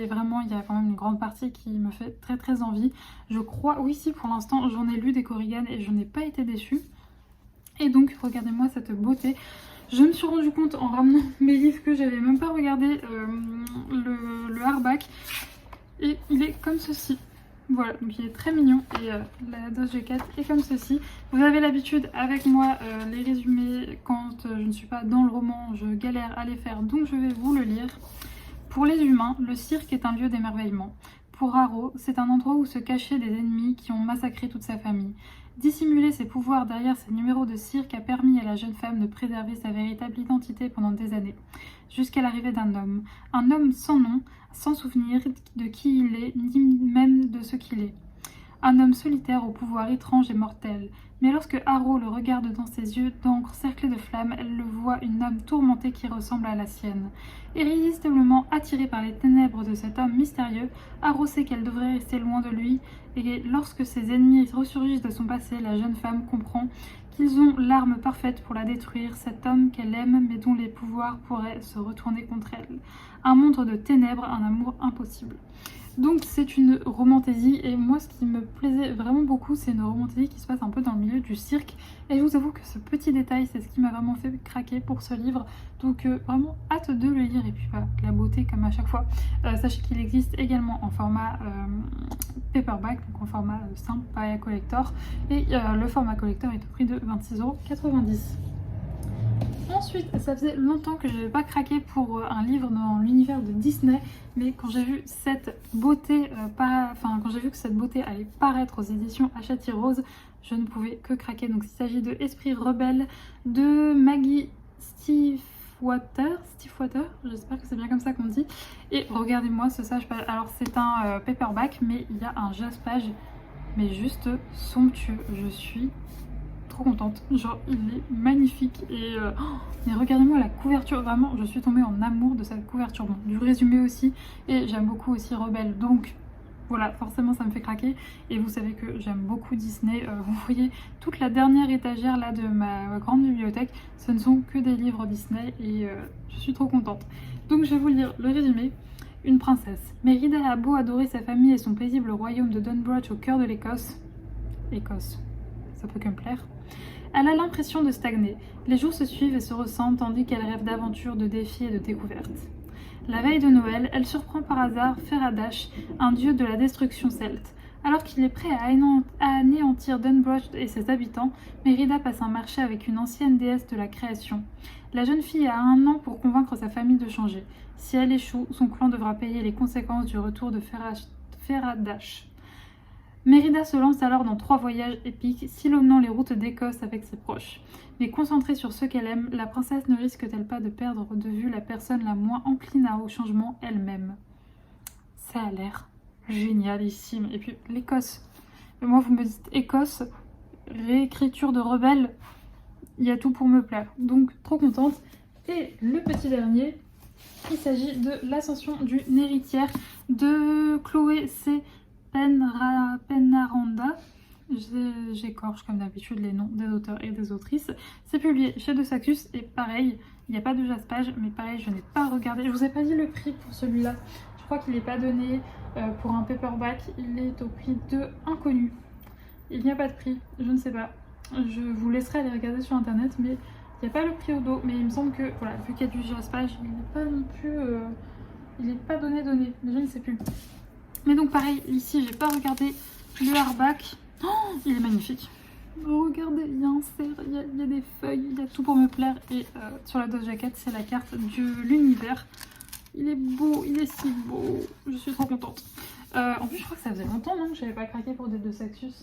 vraiment il y a quand même une grande partie qui me fait très très envie. Je crois, oui si, pour l'instant j'en ai lu des Korrigan et je n'ai pas été déçue. Et donc regardez-moi cette beauté. Je me suis rendu compte en ramenant mes livres que j'avais même pas regardé le hardback, et il est comme ceci. Voilà, donc il est très mignon, et la dose G4 est comme ceci. Vous avez l'habitude avec moi, les résumés, quand je ne suis pas dans le roman, je galère à les faire, donc je vais vous le lire. Pour les humains, le cirque est un lieu d'émerveillement. Pour Harrow, c'est un endroit où se cachaient des ennemis qui ont massacré toute sa famille. Dissimuler ses pouvoirs derrière ses numéros de cirque a permis à la jeune femme de préserver sa véritable identité pendant des années, jusqu'à l'arrivée d'un homme. Un homme sans nom, sans souvenir de qui il est, ni même de ce qu'il est. Un homme solitaire au pouvoir étrange et mortel. Mais lorsque Harrow le regarde dans ses yeux d'encre cerclés de flammes, elle le voit une âme tourmentée qui ressemble à la sienne. Irrésistiblement attirée par les ténèbres de cet homme mystérieux, Harrow sait qu'elle devrait rester loin de lui, et lorsque ses ennemis ressurgissent de son passé, la jeune femme comprend qu'ils ont l'arme parfaite pour la détruire, cet homme qu'elle aime mais dont les pouvoirs pourraient se retourner contre elle. Un monde de ténèbres, un amour impossible. Donc c'est une romantaisie, et moi ce qui me plaisait vraiment beaucoup, c'est une romantaisie qui se passe un peu dans le milieu du cirque, et je vous avoue que ce petit détail c'est ce qui m'a vraiment fait craquer pour ce livre, donc vraiment hâte de le lire. Et puis voilà, la beauté comme à chaque fois. Sachez qu'il existe également en format paperback, donc en format simple, pas collector, et le format collector est au prix de 26,90 €. Ensuite, ça faisait longtemps que je n'avais pas craqué pour un livre dans l'univers de Disney, mais quand j'ai vu cette beauté, quand j'ai vu que cette beauté allait paraître aux éditions Hachette Rose, je ne pouvais que craquer. Donc il s'agit de Esprit rebelle de Maggie Stiefwater, j'espère que c'est bien comme ça qu'on dit. Et regardez-moi ce sage page. Alors c'est un paperback, mais il y a un jaspage, mais juste somptueux. Je suis trop contente, genre il est magnifique, et mais regardez-moi la couverture, vraiment je suis tombée en amour de cette couverture, bon, du résumé aussi, et j'aime beaucoup aussi Rebelle, donc voilà, forcément ça me fait craquer. Et vous savez que j'aime beaucoup Disney, vous voyez toute la dernière étagère là de ma grande bibliothèque, ce ne sont que des livres Disney, et je suis trop contente. Donc je vais vous lire le résumé. une princesse. Mérida a beau adorer sa famille et son paisible royaume de Dunbroch au cœur de l'Écosse. Écosse, ça peut que me plaire. Elle a l'impression de stagner. Les jours se suivent et se ressemblent tandis qu'elle rêve d'aventures, de défis et de découvertes. La veille de Noël, elle surprend par hasard Feradash, un dieu de la destruction celte. Alors qu'il est prêt à anéantir Dunbroch et ses habitants, Mérida passe un marché avec une ancienne déesse de la création. La jeune fille a 1 an pour convaincre sa famille de changer. Si elle échoue, son clan devra payer les conséquences du retour de Feradash. Mérida se lance alors dans 3 voyages épiques, sillonnant les routes d'Écosse avec ses proches. Mais concentrée sur ce qu'elle aime, la princesse ne risque-t-elle pas de perdre de vue la personne la moins encline au changement elle-même? Ça a l'air génialissime. Et puis l'Écosse. Et moi, vous me dites Écosse, réécriture de rebelle, il y a tout pour me plaire. Donc, trop contente. Et le petit dernier, il s'agit de l'ascension d'une héritière de Chloé C. Penaranda. J'écorche comme d'habitude les noms des auteurs et des autrices. C'est publié chez De Saxus et pareil, il n'y a pas de jaspage, mais pareil, je n'ai pas regardé. Je vous ai pas dit le prix pour celui-là. Je crois qu'il n'est pas donné pour un paperback. Il est au prix de inconnu. Il n'y a pas de prix, je ne sais pas. Je vous laisserai aller regarder sur internet, mais il n'y a pas le prix au dos. Mais il me semble que, voilà, vu qu'il y a du jaspage, il n'est pas non plus... il n'est pas donné, mais je ne sais plus. Mais donc pareil, ici, j'ai pas regardé le hardback. Oh, il est magnifique. Regardez, il y a un cerf, il y a des feuilles, il y a tout pour me plaire. Et sur la dos jaquette, c'est la carte de l'univers. Il est beau, il est si beau. Je suis trop contente. En plus, je crois que ça faisait longtemps non, que j'avais pas craqué pour des De Saxus.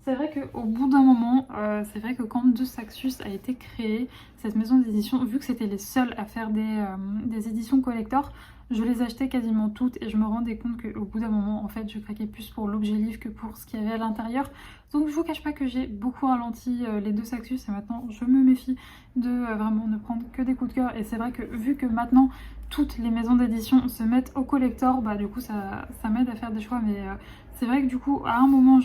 C'est vrai qu'au bout d'un moment, c'est vrai que quand De Saxus a été créée, cette maison d'édition, vu que c'était les seuls à faire des éditions collector, je les achetais quasiment toutes et je me rendais compte qu'au bout d'un moment, en fait, je craquais plus pour l'objet livre que pour ce qu'il y avait à l'intérieur. Donc je vous cache pas que j'ai beaucoup ralenti les De Saxus et maintenant je me méfie de vraiment ne prendre que des coups de cœur. Et c'est vrai que vu que maintenant toutes les maisons d'édition se mettent au collector, bah du coup ça m'aide à faire des choix. Mais c'est vrai que du coup à un moment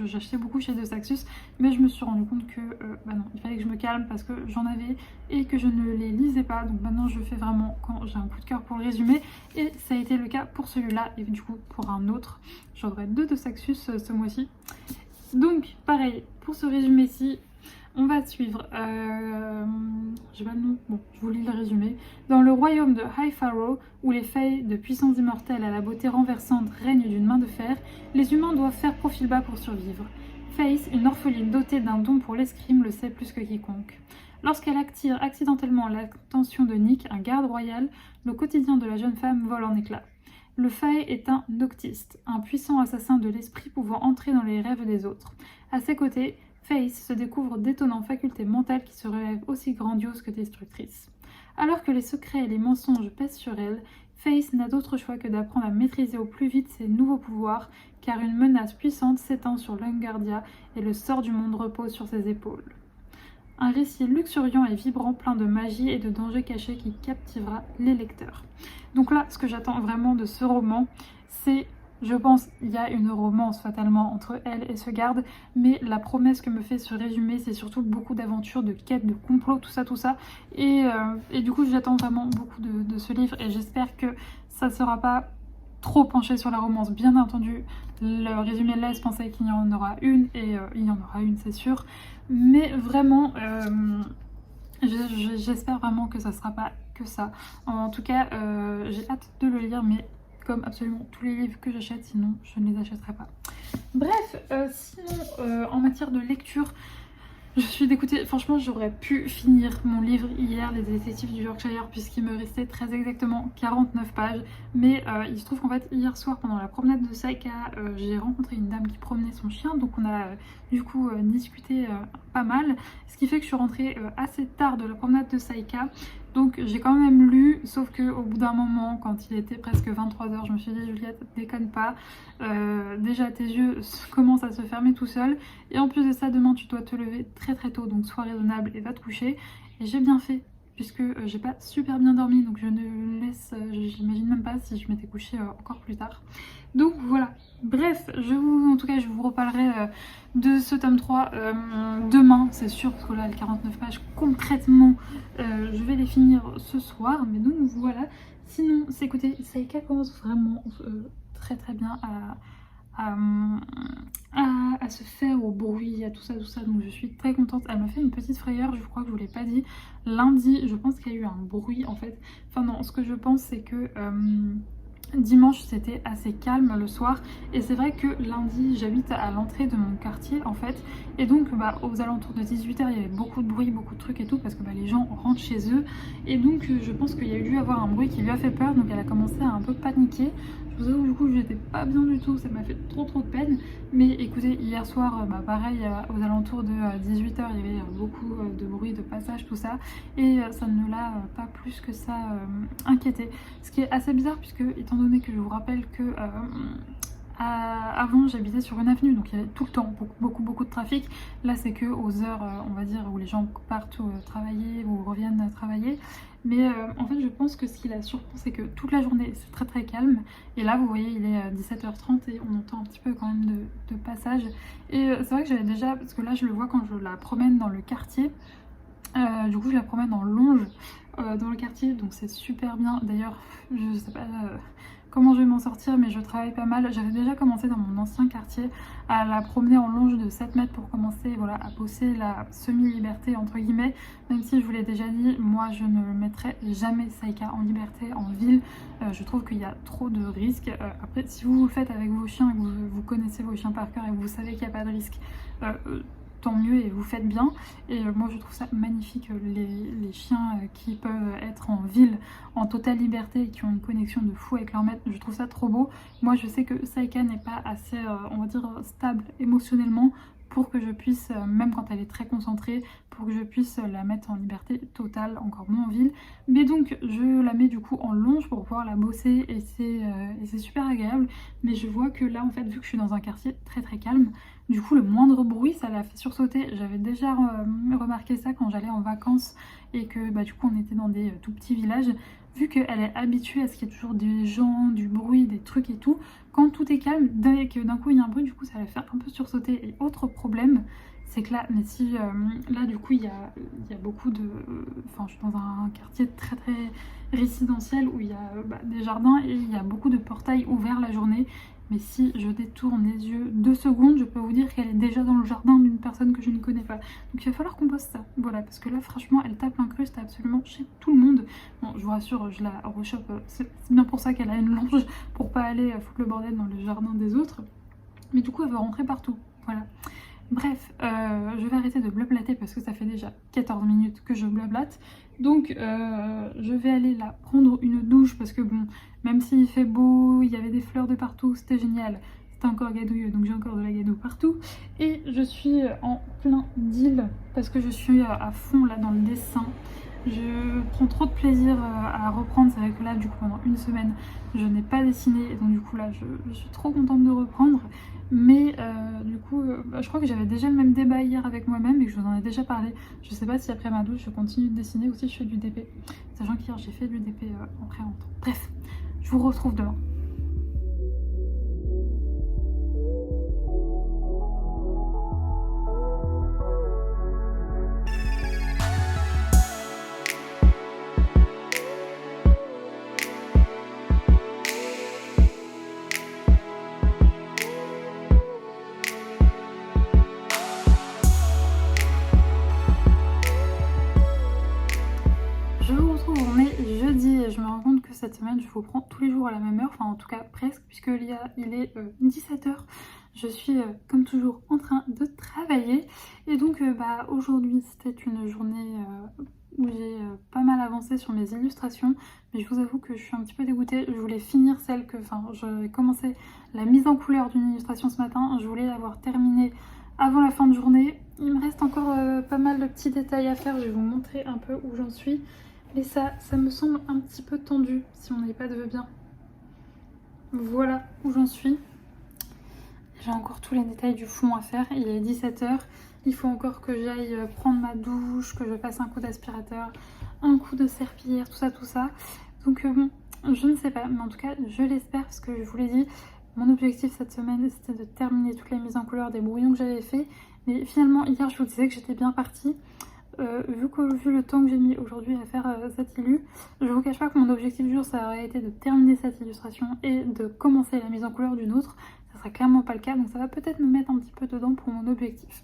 j'achetais beaucoup chez De Saxus, mais je me suis rendu compte que bah non, il fallait que je me calme parce que j'en avais et que je ne les lisais pas. Donc maintenant je fais vraiment quand j'ai un coup de cœur pour le résumer, et ça a été le cas pour celui-là et du coup pour un autre. J'en aurai 2 De Saxus ce mois-ci. Donc pareil, pour ce résumé-ci, on va suivre, j'ai pas le nom, bon, je vous lis le résumé. Dans le royaume de Highfarrow, où les fées de puissance immortelle à la beauté renversante règnent d'une main de fer, les humains doivent faire profil bas pour survivre. Faith, une orpheline dotée d'un don pour l'escrime, le sait plus que quiconque. Lorsqu'elle attire accidentellement l'attention de Nick, un garde royal, le quotidien de la jeune femme vole en éclats. Le Fae est un noctiste, un puissant assassin de l'esprit pouvant entrer dans les rêves des autres. À ses côtés, Faith se découvre d'étonnantes facultés mentales qui se révèlent aussi grandioses que destructrices. Alors que les secrets et les mensonges pèsent sur elle, Faith n'a d'autre choix que d'apprendre à maîtriser au plus vite ses nouveaux pouvoirs, car une menace puissante s'étend sur Lungardia et le sort du monde repose sur ses épaules. Un récit luxuriant et vibrant, plein de magie et de dangers cachés qui captivera les lecteurs. Donc là, ce que j'attends vraiment de ce roman, c'est, je pense, il y a une romance fatalement entre elle et ce garde, mais la promesse que me fait ce résumé, c'est surtout beaucoup d'aventures, de quêtes, de complots, tout ça. Et du coup, j'attends vraiment beaucoup de ce livre et j'espère que ça ne sera pas trop penché sur la romance. Bien entendu, le résumé laisse penser qu'il y en aura une, et il y en aura une, c'est sûr. Mais vraiment, j'espère vraiment que ça sera pas que ça. En tout cas, j'ai hâte de le lire, mais comme absolument tous les livres que j'achète, sinon je ne les achèterai pas. Bref, sinon, en matière de lecture, je suis dégoûtée. Franchement, j'aurais pu finir mon livre hier, Les Détectives du Yorkshire, puisqu'il me restait très exactement 49 pages. Mais il se trouve qu'en fait, hier soir, pendant la promenade de Saïka, j'ai rencontré une dame qui promenait son chien. Donc on a du coup discuté pas mal. Ce qui fait que je suis rentrée assez tard de la promenade de Saïka. Donc j'ai quand même lu, sauf qu'au bout d'un moment, quand il était presque 23h, je me suis dit, Juliette, déconne pas, déjà tes yeux commencent à se fermer tout seuls, et en plus de ça, demain tu dois te lever très très tôt, donc sois raisonnable et va te coucher. Et j'ai bien fait, puisque j'ai pas super bien dormi, donc je ne laisse, j'imagine même pas si je m'étais couchée encore plus tard. Donc voilà, bref, en tout cas je vous reparlerai de ce tome 3 demain, c'est sûr, parce que là les 49 pages concrètement je vais les finir ce soir. Mais donc voilà, Sinon, c'est écoutez, Saïka commence vraiment très très bien à, à se faire au bruit, à tout ça, donc je suis très contente. Elle m'a fait une petite frayeur, je crois que je vous l'ai pas dit. Lundi, je pense qu'il y a eu un bruit en fait. Enfin non, ce que je pense c'est que dimanche c'était assez calme le soir et c'est vrai que lundi j'habite à l'entrée de mon quartier en fait et donc aux alentours de 18h il y avait beaucoup de bruit, beaucoup de trucs et tout parce que les gens rentrent chez eux et donc je pense qu'il y a dû avoir un bruit qui lui a fait peur donc elle a commencé à un peu paniquer. Je vous avoue du coup j'étais pas bien du tout, ça m'a fait trop de peine mais écoutez hier soir pareil aux alentours de 18h il y avait beaucoup de bruit, de passage tout ça et ça ne l'a pas plus que ça inquiété. Ce qui est assez bizarre puisque étant donné que je vous rappelle que avant j'habitais sur une avenue donc il y avait tout le temps beaucoup de trafic. Là c'est que aux heures on va dire où les gens partent travailler ou reviennent travailler. Mais en fait je pense que ce qui la surprend c'est que toute la journée c'est très calme. Et là vous voyez il est 17h30 et on entend un petit peu quand même de passage. Et c'est vrai que j'avais déjà, parce que là je le vois quand je la promène dans le quartier. Du coup je la promène en longe dans le quartier donc c'est super bien. D'ailleurs je sais pas comment je vais m'en sortir mais je travaille pas mal. J'avais déjà commencé dans mon ancien quartier à la promener en longe de 7 mètres pour commencer voilà, à bosser la semi-liberté entre guillemets. Même si je vous l'ai déjà dit, moi je ne mettrai jamais Saïka en liberté en ville. Je trouve qu'il y a trop de risques. Après si vous le faites avec vos chiens et que vous connaissez vos chiens par cœur et que vous savez qu'il n'y a pas de risque, tant mieux et vous faites bien. Et moi je trouve ça magnifique les chiens qui peuvent être en ville en totale liberté et qui ont une connexion de fou avec leur maître. Je trouve ça trop beau. Moi je sais que Saïka n'est pas assez on va dire stable émotionnellement pour que je puisse, même quand elle est très concentrée, pour que je puisse la mettre en liberté totale, encore moins en ville. Mais donc je la mets du coup en longe pour pouvoir la bosser et c'est super agréable. Mais je vois que là en fait vu que je suis dans un quartier très calme, du coup le moindre bruit ça la fait sursauter. J'avais déjà remarqué ça quand j'allais en vacances et que du coup on était dans des tout petits villages. Vu qu'elle est habituée à ce qu'il y ait toujours des gens, du bruit, des trucs et tout, quand tout est calme, dès que d'un coup il y a un bruit, du coup ça la fait un peu sursauter. Et autre problème, c'est que là, mais si là du coup il y a beaucoup de... Enfin je suis dans un quartier très résidentiel où il y a des jardins et il y a beaucoup de portails ouverts la journée. Mais si je détourne les yeux 2 secondes, je peux vous dire qu'elle est déjà dans le jardin d'une personne que je ne connais pas. Donc il va falloir qu'on poste ça. Voilà, parce que là franchement elle tape l'incruste absolument chez tout le monde. Bon je vous rassure, je la rechoppe, c'est bien pour ça qu'elle a une longe, pour pas aller foutre le bordel dans le jardin des autres. Mais du coup elle veut rentrer partout, voilà. Bref, je vais arrêter de blablater parce que ça fait déjà 14 minutes que je blablate. Donc je vais aller là prendre une douche parce que bon, même s'il fait beau, il y avait des fleurs de partout, c'était génial. C'était encore gadouilleux, donc j'ai encore de la gadoue partout. Et je suis en plein deal parce que je suis à fond là dans le dessin. Je prends trop de plaisir à reprendre. C'est vrai que là du coup pendant une semaine je n'ai pas dessiné et donc du coup là je suis trop contente de reprendre. Mais du coup je crois que j'avais déjà le même débat hier avec moi-même et que je vous en ai déjà parlé. Je sais pas si après ma douche je continue de dessiner ou si je fais du DP, sachant qu'hier j'ai fait du DP en pré-rentrant. Bref, je vous retrouve demain. Je vous retrouve, on est jeudi et je me rends compte que cette semaine je vous prends tous les jours à la même heure, enfin en tout cas presque, puisque il est 17h. Je suis comme toujours en train de travailler et donc aujourd'hui c'était une journée où j'ai pas mal avancé sur mes illustrations, mais je vous avoue que je suis un petit peu dégoûtée. Je voulais finir celle que, enfin j'ai commencé la mise en couleur d'une illustration ce matin, je voulais l'avoir terminée avant la fin de journée. Il me reste encore pas mal de petits détails à faire, je vais vous montrer un peu où j'en suis. Mais ça me semble un petit peu tendu si on n'est pas de bien. Voilà où j'en suis. J'ai encore tous les détails du fond à faire. Il est 17h. Il faut encore que j'aille prendre ma douche, que je fasse un coup d'aspirateur, un coup de serpillière, tout ça. Donc bon, je ne sais pas. Mais en tout cas, je l'espère parce que je vous l'ai dit, mon objectif cette semaine, c'était de terminer toutes les mises en couleur des brouillons que j'avais fait. Mais finalement, hier, je vous disais que j'étais bien partie. vu le temps que j'ai mis aujourd'hui à faire cette illu, je vous cache pas que mon objectif du jour ça aurait été de terminer cette illustration et de commencer la mise en couleur d'une autre. Ça sera clairement pas le cas, donc ça va peut-être me mettre un petit peu dedans pour mon objectif.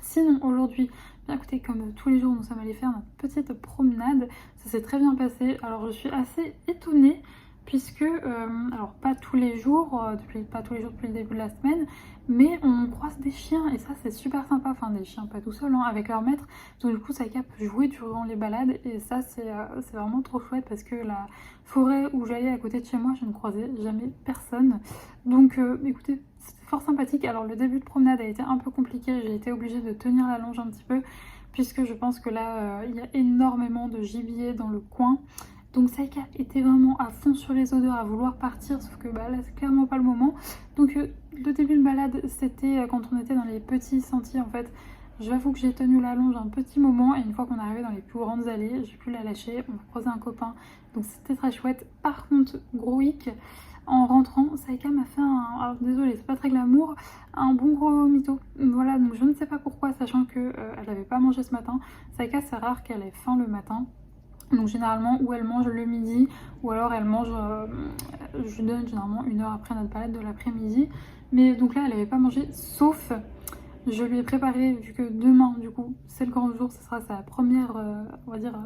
Sinon aujourd'hui, bien écoutez, comme tous les jours nous sommes allés faire notre petite promenade, ça s'est très bien passé. Alors je suis assez étonnée puisque, alors pas tous les jours, depuis le début de la semaine, mais on croise des chiens et ça c'est super sympa, enfin des chiens pas tout seuls, hein, avec leur maître, donc du coup Saïka peut jouer durant les balades et ça c'est vraiment trop chouette parce que la forêt où j'allais à côté de chez moi, je ne croisais jamais personne, donc écoutez, c'était fort sympathique. Alors le début de promenade a été un peu compliqué, j'ai été obligée de tenir la longe un petit peu puisque je pense que là il y a énormément de gibier dans le coin. Donc Saïka était vraiment à fond sur les odeurs, à vouloir partir, sauf que bah, là c'est clairement pas le moment. Donc le début de balade c'était quand on était dans les petits sentiers en fait. J'avoue que j'ai tenu la longe un petit moment et une fois qu'on est arrivé dans les plus grandes allées, j'ai pu la lâcher, on a croisé un copain. Donc c'était très chouette. Par contre, gros hic, en rentrant, Saïka m'a fait alors désolée, c'est pas très glamour, un bon gros mytho. Voilà, donc je ne sais pas pourquoi, sachant que elle n'avait pas mangé ce matin. Saïka c'est rare qu'elle ait faim le matin. Donc généralement, ou elle mange le midi, ou alors elle mange, je lui donne généralement 1 heure après notre balade de l'après-midi. Mais donc là, elle n'avait pas mangé, sauf je lui ai préparé, vu que demain, du coup, c'est le grand jour, ce sera sa première, on va dire,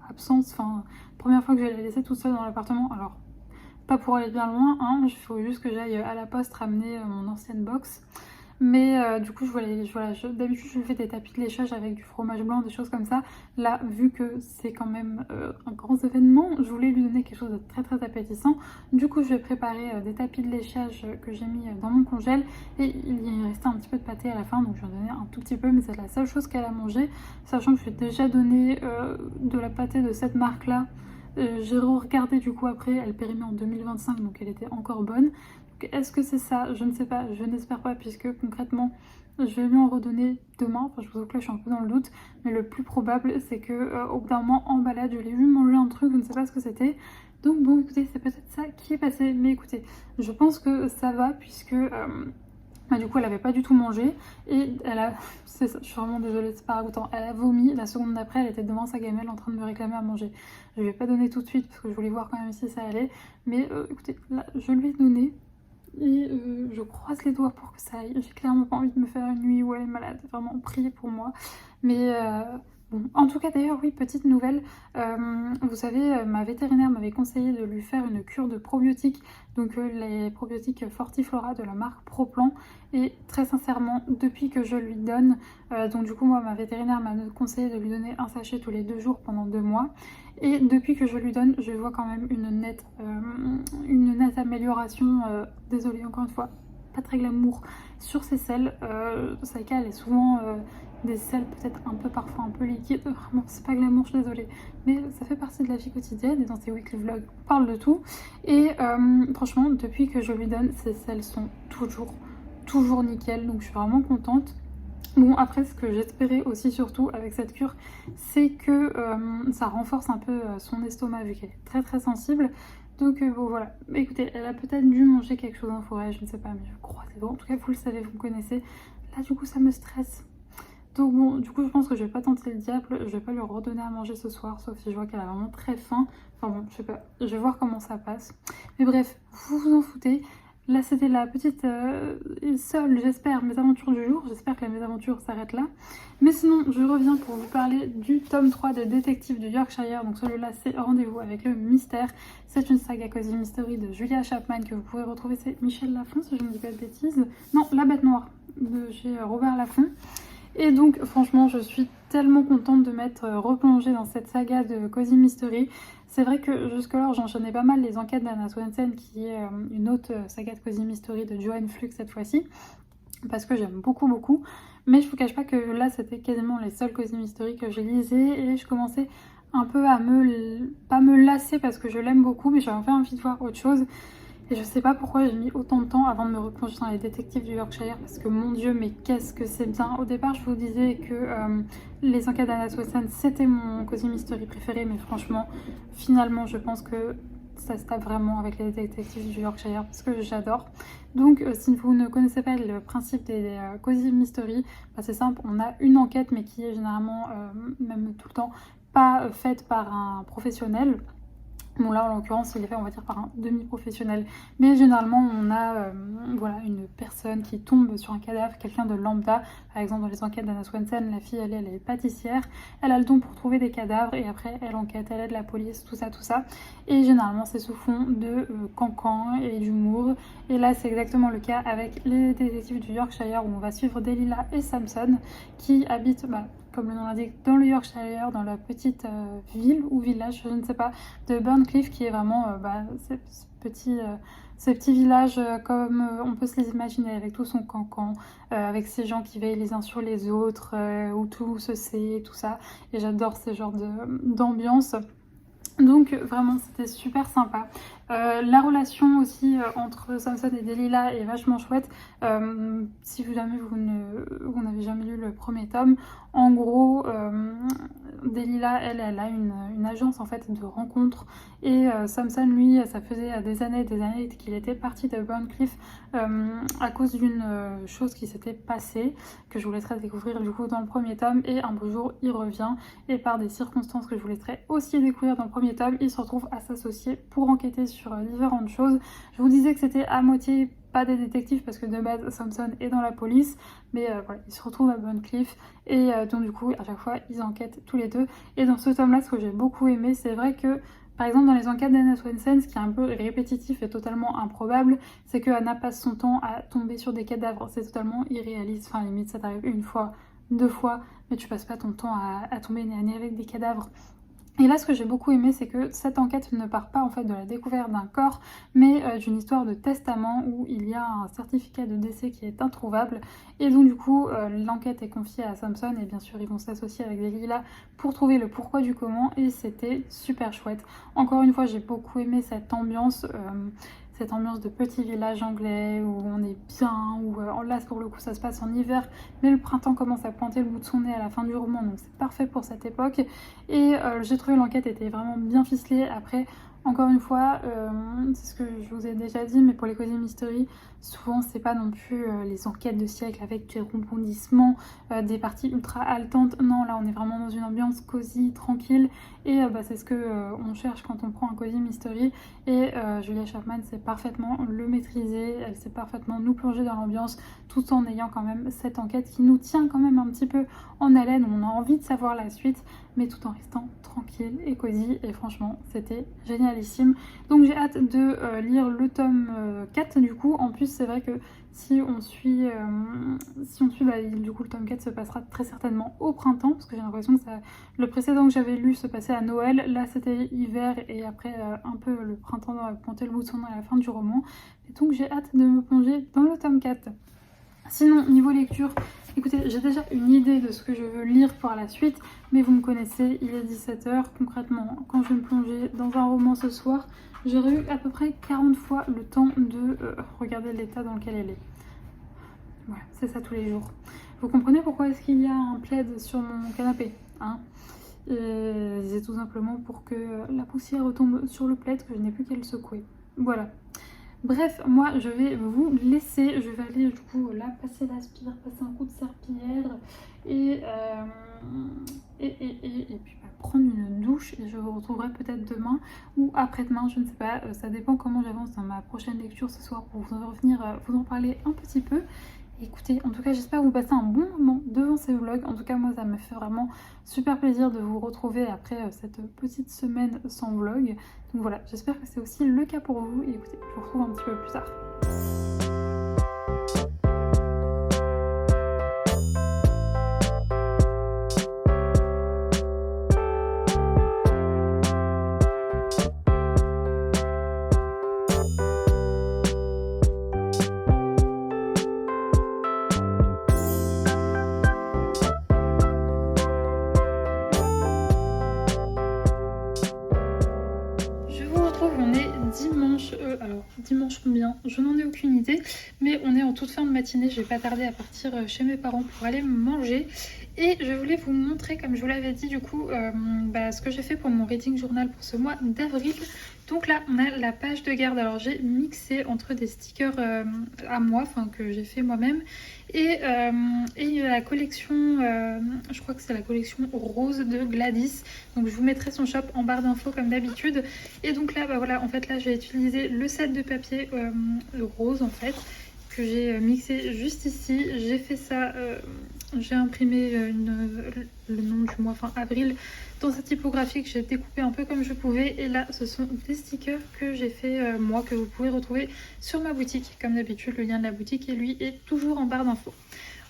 absence, enfin, première fois que je vais la laisser toute seule dans l'appartement. Alors, pas pour aller bien loin, hein, il faut juste que j'aille à la poste ramener mon ancienne box. Mais du coup, d'habitude, je lui fais des tapis de léchage avec du fromage blanc, des choses comme ça. Là, vu que c'est quand même un grand événement, je voulais lui donner quelque chose de très très appétissant. Du coup, je vais préparer des tapis de léchage que j'ai mis dans mon congèle. Et il y restait un petit peu de pâté à la fin, donc je vais en donner un tout petit peu. Mais c'est la seule chose qu'elle a mangé, sachant que je lui ai déjà donné de la pâté de cette marque-là. J'ai regardé du coup après, elle périmait en 2025, donc elle était encore bonne. Est-ce que c'est ça? Je ne sais pas, je n'espère pas puisque concrètement je vais lui en redonner demain. Enfin, je vous avoue que là je suis un peu dans le doute, mais le plus probable c'est que au bout d'un moment en balade je l'ai vu manger un truc, je ne sais pas ce que c'était. Donc bon écoutez, c'est peut-être ça qui est passé, mais écoutez, je pense que ça va puisque bah, du coup elle avait pas du tout mangé et elle a, c'est ça, je suis vraiment désolée, c'est pas ragoûtant, elle a vomi, la seconde d'après elle était devant sa gamelle en train de me réclamer à manger. Je lui ai pas donné tout de suite parce que je voulais voir quand même si ça allait, mais écoutez, là je lui ai donné. Et je croise les doigts pour que ça aille. J'ai clairement pas envie de me faire une nuit où elle est malade. Vraiment, priez pour moi. Mais bon. En tout cas, d'ailleurs, oui, petite nouvelle. Vous savez, ma vétérinaire m'avait conseillé de lui faire une cure de probiotiques. Donc les probiotiques Fortiflora de la marque Proplan. Et très sincèrement, depuis que je lui donne, donc du coup, moi, ma vétérinaire m'a conseillé de lui donner un sachet tous les 2 jours pendant 2 mois. Et depuis que je lui donne, je vois quand même une nette amélioration. Désolée encore une fois, pas très glamour sur ses selles. Saïka, elle est souvent des selles peut-être un peu parfois un peu liquides. Vraiment, c'est pas glamour, je suis désolée. Mais ça fait partie de la vie quotidienne et dans ces weekly vlogs, on parle de tout. Et franchement, depuis que je lui donne, ses selles sont toujours nickel. Donc je suis vraiment contente. Bon, après, ce que j'espérais aussi surtout avec cette cure, c'est que ça renforce un peu son estomac vu qu'elle est très très sensible. Donc bon voilà, écoutez, elle a peut-être dû manger quelque chose en forêt, je ne sais pas, mais je crois c'est bon. En tout cas, vous le savez, vous me connaissez. Là, du coup, ça me stresse. Donc bon, du coup, je pense que je vais pas tenter le diable, je vais pas lui redonner à manger ce soir, sauf si je vois qu'elle a vraiment très faim. Enfin bon, je sais pas, je vais voir comment ça passe. Mais bref, vous vous en foutez. Là, c'était la petite seule, j'espère, mésaventure du jour. J'espère que la mésaventure s'arrête là. Mais sinon, je reviens pour vous parler du tome 3 des Détectives du Yorkshire. Donc celui-là, c'est Rendez-vous avec le mystère. C'est une saga Cozy Mystery de Julia Chapman que vous pouvez retrouver. C'est Michel Lafon, si je ne dis pas de bêtises. Non, La Bête Noire, de chez Robert Laffont. Et donc, franchement, je suis tellement contente de m'être replongée dans cette saga de Cozy Mystery. C'est vrai que jusque-là, j'enchaînais pas mal les enquêtes d'Anna Swensen, qui est une autre saga de Cozy Mystery de Joanne Flux cette fois-ci, parce que j'aime beaucoup. Mais je vous cache pas que là, c'était quasiment les seuls Cozy Mystery que je lisais, et je commençais un peu à pas me lasser parce que je l'aime beaucoup, mais j'avais envie de voir autre chose. Et je sais pas pourquoi j'ai mis autant de temps avant de me replonger dans les Détectives du Yorkshire, parce que mon dieu, mais qu'est-ce que c'est bien. Au départ, je vous disais que les enquêtes d'Anna Swensen, c'était mon Cozy Mystery préféré, mais franchement, finalement, je pense que ça se tape vraiment avec les détectives du Yorkshire parce que j'adore. Donc si vous ne connaissez pas le principe des Cozy Mystery, bah, c'est simple, on a une enquête mais qui est généralement, même tout le temps, pas faite par un professionnel. Bon là en l'occurrence il est fait on va dire par un demi-professionnel, mais généralement on a voilà, une personne qui tombe sur un cadavre, quelqu'un de lambda. Par exemple dans les enquêtes d'Anna Swanson, la fille elle est pâtissière, elle a le don pour trouver des cadavres et après elle enquête, elle aide la police, tout ça. Et généralement c'est sous fond de cancan et d'humour. Et là c'est exactement le cas avec les détectives du Yorkshire où on va suivre Delilah et Samson qui habitent, comme le nom l'indique, dans le Yorkshire, dans la petite ville ou village, je ne sais pas, de Burncliffe, qui est vraiment ces petits villages comme on peut se les imaginer, avec tout son cancan, avec ces gens qui veillent les uns sur les autres, où tout se sait, tout ça. Et j'adore ce genre d'ambiance. Donc vraiment c'était super sympa. La relation aussi entre Samson et Delilah est vachement chouette. Si jamais vous n'avez jamais lu le premier tome, en gros Delilah elle a une agence en fait de rencontres et Samson lui ça faisait des années qu'il était parti de Burncliffe à cause d'une chose qui s'était passée, que je vous laisserai découvrir du coup dans le premier tome, et un beau jour il revient et par des circonstances que je vous laisserai aussi découvrir dans le premier tome, il se retrouve à s'associer pour enquêter sur différentes choses. Je vous disais que c'était à moitié pas des détectives parce que de base Samson est dans la police, mais voilà, ils se retrouvent à Burncliffe et donc du coup à chaque fois ils enquêtent tous les deux. Et dans ce tome là, ce que j'ai beaucoup aimé, c'est vrai que par exemple dans les enquêtes d'Anna Swanson, ce qui est un peu répétitif et totalement improbable, c'est que Anna passe son temps à tomber sur des cadavres. C'est totalement irréaliste, enfin limite ça t'arrive une fois, deux fois, mais tu passes pas ton temps à tomber nez à nez avec des cadavres. Et là, ce que j'ai beaucoup aimé, c'est que cette enquête ne part pas en fait de la découverte d'un corps, mais d'une histoire de testament où il y a un certificat de décès qui est introuvable. Et donc du coup, l'enquête est confiée à Samson et bien sûr, ils vont s'associer avec Delilah pour trouver le pourquoi du comment. Et c'était super chouette. Encore une fois, j'ai beaucoup aimé cette ambiance de petit village anglais où on est bien, où là pour le coup ça se passe en hiver, mais le printemps commence à pointer le bout de son nez à la fin du roman, donc c'est parfait pour cette époque. Et j'ai trouvé l'enquête était vraiment bien ficelée. Après, encore une fois, c'est ce que je vous ai déjà dit, mais pour les Cozy Mystery, souvent c'est pas non plus les enquêtes de siècle avec des rebondissements, des parties ultra haletantes. Non, là on est vraiment dans une ambiance cosy, tranquille, et c'est ce que on cherche quand on prend un Cozy Mystery. Et Julia Chapman sait parfaitement le maîtriser, elle sait parfaitement nous plonger dans l'ambiance tout en ayant quand même cette enquête qui nous tient quand même un petit peu en haleine, où on a envie de savoir la suite, mais tout en restant tranquille et cosy. Et franchement c'était génialissime. Donc j'ai hâte de lire le tome 4 du coup. En plus c'est vrai que si on suit du coup le tome 4 se passera très certainement au printemps, parce que j'ai l'impression que le précédent que j'avais lu se passait à Noël, là c'était hiver et après un peu le printemps va pointer le bout de son nez à la fin du roman. Et donc j'ai hâte de me plonger dans le tome 4. Sinon, niveau lecture, écoutez, j'ai déjà une idée de ce que je veux lire par la suite, mais vous me connaissez, il est 17h. Concrètement, quand je vais me plonger dans un roman ce soir, j'aurai eu à peu près 40 fois le temps de regarder l'état dans lequel elle est. Voilà, c'est ça tous les jours. Vous comprenez pourquoi est-ce qu'il y a un plaid sur mon canapé, hein? C'est tout simplement pour que la poussière retombe sur le plaid, que je n'ai plus qu'à le secouer. Voilà. Bref, moi je vais vous laisser, je vais aller du coup là passer l'aspire, passer un coup de serpillière et puis prendre une douche, et je vous retrouverai peut-être demain ou après-demain, je ne sais pas, ça dépend comment j'avance dans ma prochaine lecture ce soir pour vous revenir vous en parler un petit peu. Écoutez, en tout cas j'espère que vous passez un bon moment devant ces vlogs. En tout cas moi ça me fait vraiment super plaisir de vous retrouver après cette petite semaine sans vlog. Donc voilà, j'espère que c'est aussi le cas pour vous. Et écoutez, je vous retrouve un petit peu plus tard. Dimanche combien? Je n'en ai aucune idée, mais on est en toute fin de matinée, je vais pas tarder à partir chez mes parents pour aller manger. Et je voulais vous montrer, comme je vous l'avais dit du coup, ce que j'ai fait pour mon reading journal pour ce mois d'avril, Donc là on a la page de garde, alors j'ai mixé entre des stickers à moi, enfin que j'ai fait moi-même, et la collection, je crois que c'est la collection rose de Gladys, donc je vous mettrai son shop en barre d'infos comme d'habitude. Et donc là bah voilà, en fait là j'ai utilisé le set de papier le rose en fait, que j'ai mixé juste ici. J'ai fait ça, j'ai imprimé le nom du mois, enfin avril, dans sa typographie que j'ai découpé un peu comme je pouvais. Et là ce sont des stickers que j'ai fait moi, que vous pouvez retrouver sur ma boutique comme d'habitude. Le lien de la boutique et lui est toujours en barre d'infos.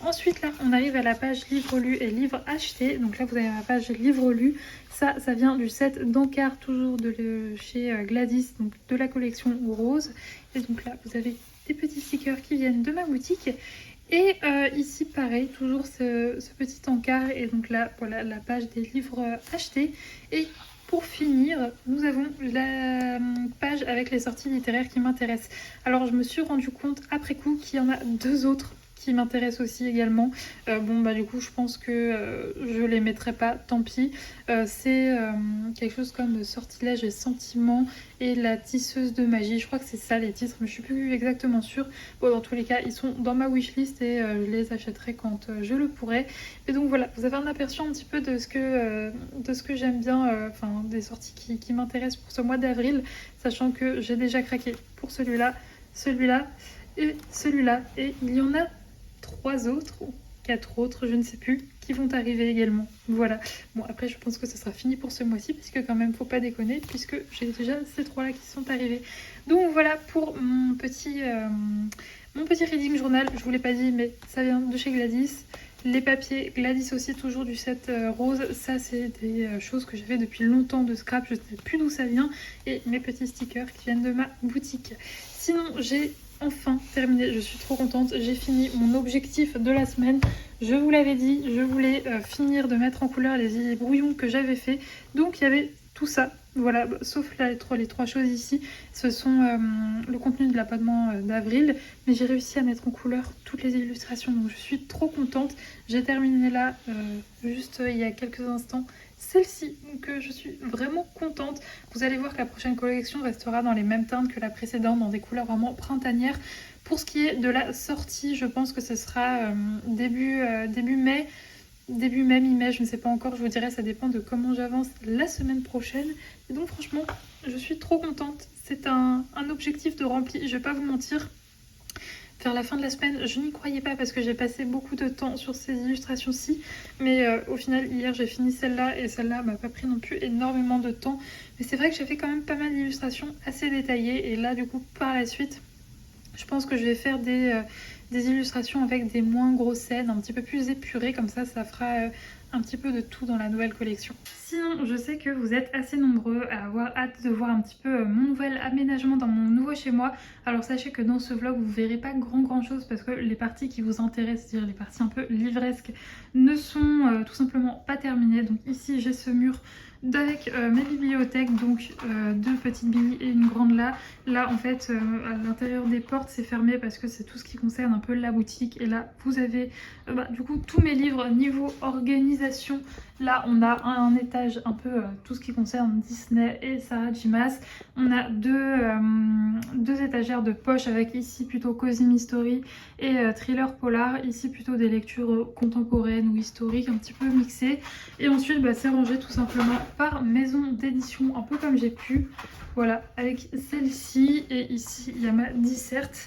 Ensuite là on arrive à la page livres lus et livres achetés. Donc là vous avez ma page livres lus, ça vient du set d'encart toujours chez Gladys, donc de la collection rose. Et donc là vous avez des petits stickers qui viennent de ma boutique. Et ici pareil, toujours ce petit encart. Et donc là voilà la page des livres achetés. Et pour finir, nous avons la page avec les sorties littéraires qui m'intéressent. Alors je me suis rendu compte après coup qu'il y en a deux autres qui m'intéressent aussi également. Bon bah du coup je pense que je les mettrai pas, tant pis. C'est quelque chose comme Sortilège et Sentiments et La tisseuse de magie, je crois que c'est ça les titres, mais je suis plus exactement sûre. Bon dans tous les cas ils sont dans ma wishlist et je les achèterai quand je le pourrai. Et donc voilà, vous avez un aperçu un petit peu de ce que j'aime bien, enfin des sorties qui m'intéressent pour ce mois d'avril, sachant que j'ai déjà craqué pour celui-là et celui-là, et il y en a 3 autres ou 4 autres, je ne sais plus, qui vont arriver également. Voilà. Bon après je pense que ce sera fini pour ce mois-ci, puisque quand même faut pas déconner, puisque j'ai déjà ces 3 là qui sont arrivés. Donc voilà pour mon petit reading journal. Je vous l'ai pas dit mais ça vient de chez Gladys. Les papiers Gladys aussi, toujours du set rose. Ça c'est des choses que j'avais depuis longtemps de scrap, je ne sais plus d'où ça vient. Et mes petits stickers qui viennent de ma boutique. Sinon j'ai enfin terminé, je suis trop contente, j'ai fini mon objectif de la semaine. Je vous l'avais dit, je voulais finir de mettre en couleur les brouillons que j'avais fait. Donc il y avait tout ça, voilà, sauf les 3 choses ici. Ce sont le contenu de l'abonnement d'avril, mais j'ai réussi à mettre en couleur toutes les illustrations, donc je suis trop contente. J'ai terminé là, juste il y a quelques instants, celle-ci, donc je suis vraiment contente. Vous allez voir que la prochaine collection restera dans les mêmes teintes que la précédente, dans des couleurs vraiment printanières. Pour ce qui est de la sortie, je pense que ce sera début mai, mi-mai, je ne sais pas encore, je vous dirai, ça dépend de comment j'avance la semaine prochaine. Et donc franchement, je suis trop contente. C'est un objectif de rempli, je vais pas vous mentir. Vers la fin de la semaine, je n'y croyais pas parce que j'ai passé beaucoup de temps sur ces illustrations-ci. Mais au final, hier, j'ai fini celle-là et celle-là m'a pas pris non plus énormément de temps. Mais c'est vrai que j'ai fait quand même pas mal d'illustrations assez détaillées. Et là, du coup, par la suite, je pense que je vais faire des illustrations avec des moins grosses scènes, un petit peu plus épurées. Comme ça fera un petit peu de tout dans la nouvelle collection. Sinon, je sais que vous êtes assez nombreux à avoir hâte de voir un petit peu mon nouvel aménagement dans mon nouveau chez moi. Alors sachez que dans ce vlog, vous verrez pas grand chose parce que les parties qui vous intéressent, c'est-à-dire les parties un peu livresques, ne sont tout simplement pas terminées. Donc ici, j'ai ce mur avec mes bibliothèques, donc 2 petites billes et une grande là. Là en fait à l'intérieur des portes c'est fermé parce que c'est tout ce qui concerne un peu la boutique. Et là vous avez du coup tous mes livres niveau organisation. Là on a un étage un peu tout ce qui concerne Disney et Sarah J. Maas. On a deux étagères de poche avec ici plutôt Cozy Mystery et thriller polar. Ici plutôt des lectures contemporaines ou historiques un petit peu mixées. Et ensuite c'est rangé tout simplement par maison d'édition, un peu comme j'ai pu. Voilà, avec celle-ci. Et ici il y a ma disserte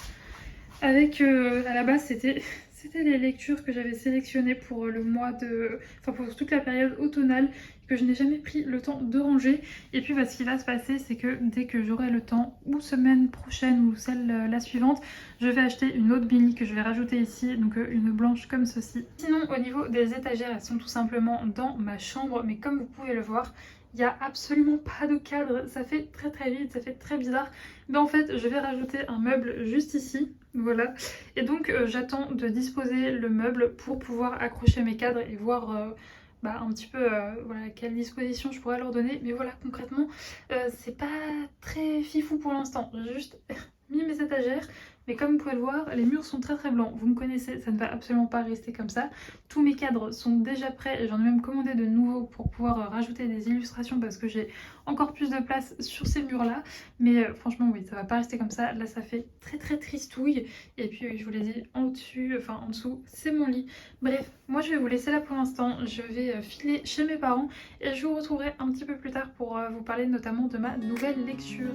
avec à la base c'était les lectures que j'avais sélectionnées pour le mois de... Enfin pour toute la période automnale, que je n'ai jamais pris le temps de ranger. Et puis ce qui va se passer, c'est que dès que j'aurai le temps, ou semaine prochaine ou celle la suivante, je vais acheter une autre Billy que je vais rajouter ici, donc une blanche comme ceci. Sinon au niveau des étagères, elles sont tout simplement dans ma chambre, mais comme vous pouvez le voir, il n'y a absolument pas de cadre, ça fait très vite, ça fait très bizarre. Mais en fait je vais rajouter un meuble juste ici, voilà. Et donc j'attends de disposer le meuble pour pouvoir accrocher mes cadres et voir un petit peu voilà, quelle disposition je pourrais leur donner. Mais voilà, concrètement c'est pas très fifou pour l'instant, j'ai juste mis mes étagères. Mais comme vous pouvez le voir, les murs sont très très blancs. Vous me connaissez, ça ne va absolument pas rester comme ça. Tous mes cadres sont déjà prêts. J'en ai même commandé de nouveaux pour pouvoir rajouter des illustrations parce que j'ai encore plus de place sur ces murs-là. Mais franchement, oui, ça va pas rester comme ça. Là, ça fait très très tristouille. Et puis, je vous l'ai dit, en dessous, c'est mon lit. Bref, moi je vais vous laisser là pour l'instant. Je vais filer chez mes parents et je vous retrouverai un petit peu plus tard pour vous parler notamment de ma nouvelle lecture.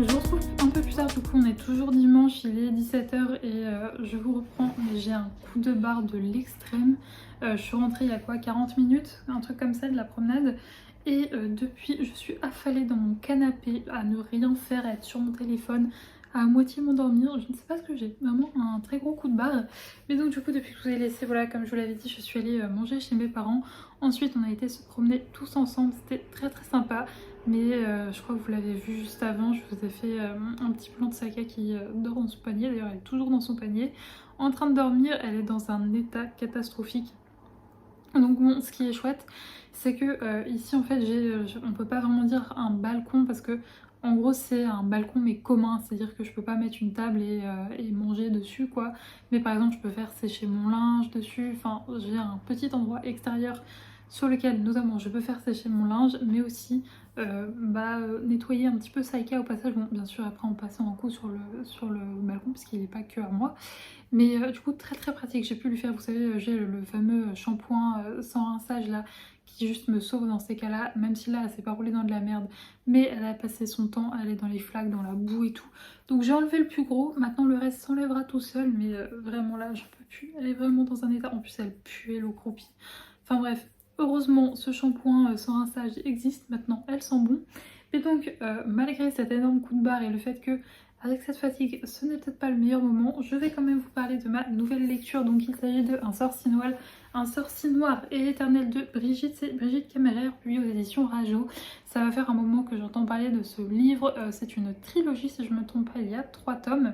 Je vous retrouve un peu plus tard, du coup on est toujours dimanche, il est 17h et je vous reprends, mais j'ai un coup de barre de l'extrême. Je suis rentrée il y a quoi, 40 minutes, un truc comme ça de la promenade. Et depuis je suis affalée dans mon canapé à ne rien faire, à être sur mon téléphone, à moitié m'endormir, je ne sais pas ce que j'ai, vraiment un très gros coup de barre. Mais donc du coup depuis que je vous ai laissé, voilà, comme je vous l'avais dit, je suis allée manger chez mes parents. Ensuite on a été se promener tous ensemble, c'était très très sympa. Mais je crois que vous l'avez vu juste avant, je vous ai fait un petit plan de Saka qui dort dans son panier. D'ailleurs elle est toujours dans son panier, en train de dormir, elle est dans un état catastrophique. Donc bon, ce qui est chouette, c'est que ici en fait on peut pas vraiment dire un balcon parce que en gros c'est un balcon mais commun, c'est-à-dire que je peux pas mettre une table et manger dessus quoi. Mais par exemple je peux faire sécher mon linge dessus, enfin j'ai un petit endroit extérieur sur lequel notamment je peux faire sécher mon linge, mais aussi nettoyer un petit peu Saika au passage. Bon bien sûr après en passant un coup sur le balcon parce qu'il n'est pas que à moi. Mais du coup très très pratique, j'ai pu lui faire, vous savez, j'ai le fameux shampoing sans rinçage là, qui juste me sauve dans ces cas-là, même si là elle s'est pas roulée dans de la merde, mais elle a passé son temps à aller dans les flaques, dans la boue et tout. Donc j'ai enlevé le plus gros, maintenant le reste s'enlèvera tout seul, mais vraiment là j'en peux plus, elle est vraiment dans un état, en plus elle puait l'eau croupie. Enfin bref, heureusement ce shampoing sans rinçage existe maintenant, elle sent bon. Et donc malgré cet énorme coup de barre et le fait que avec cette fatigue, ce n'est peut-être pas le meilleur moment, je vais quand même vous parler de ma nouvelle lecture. Donc il s'agit de Un sorcier noir et éternel de Brigitte, c'est Brigitte Caméraire, publié aux éditions Rajo. Ça va faire un moment que j'entends parler de ce livre, c'est une trilogie si je ne me trompe pas, il y a 3 tomes.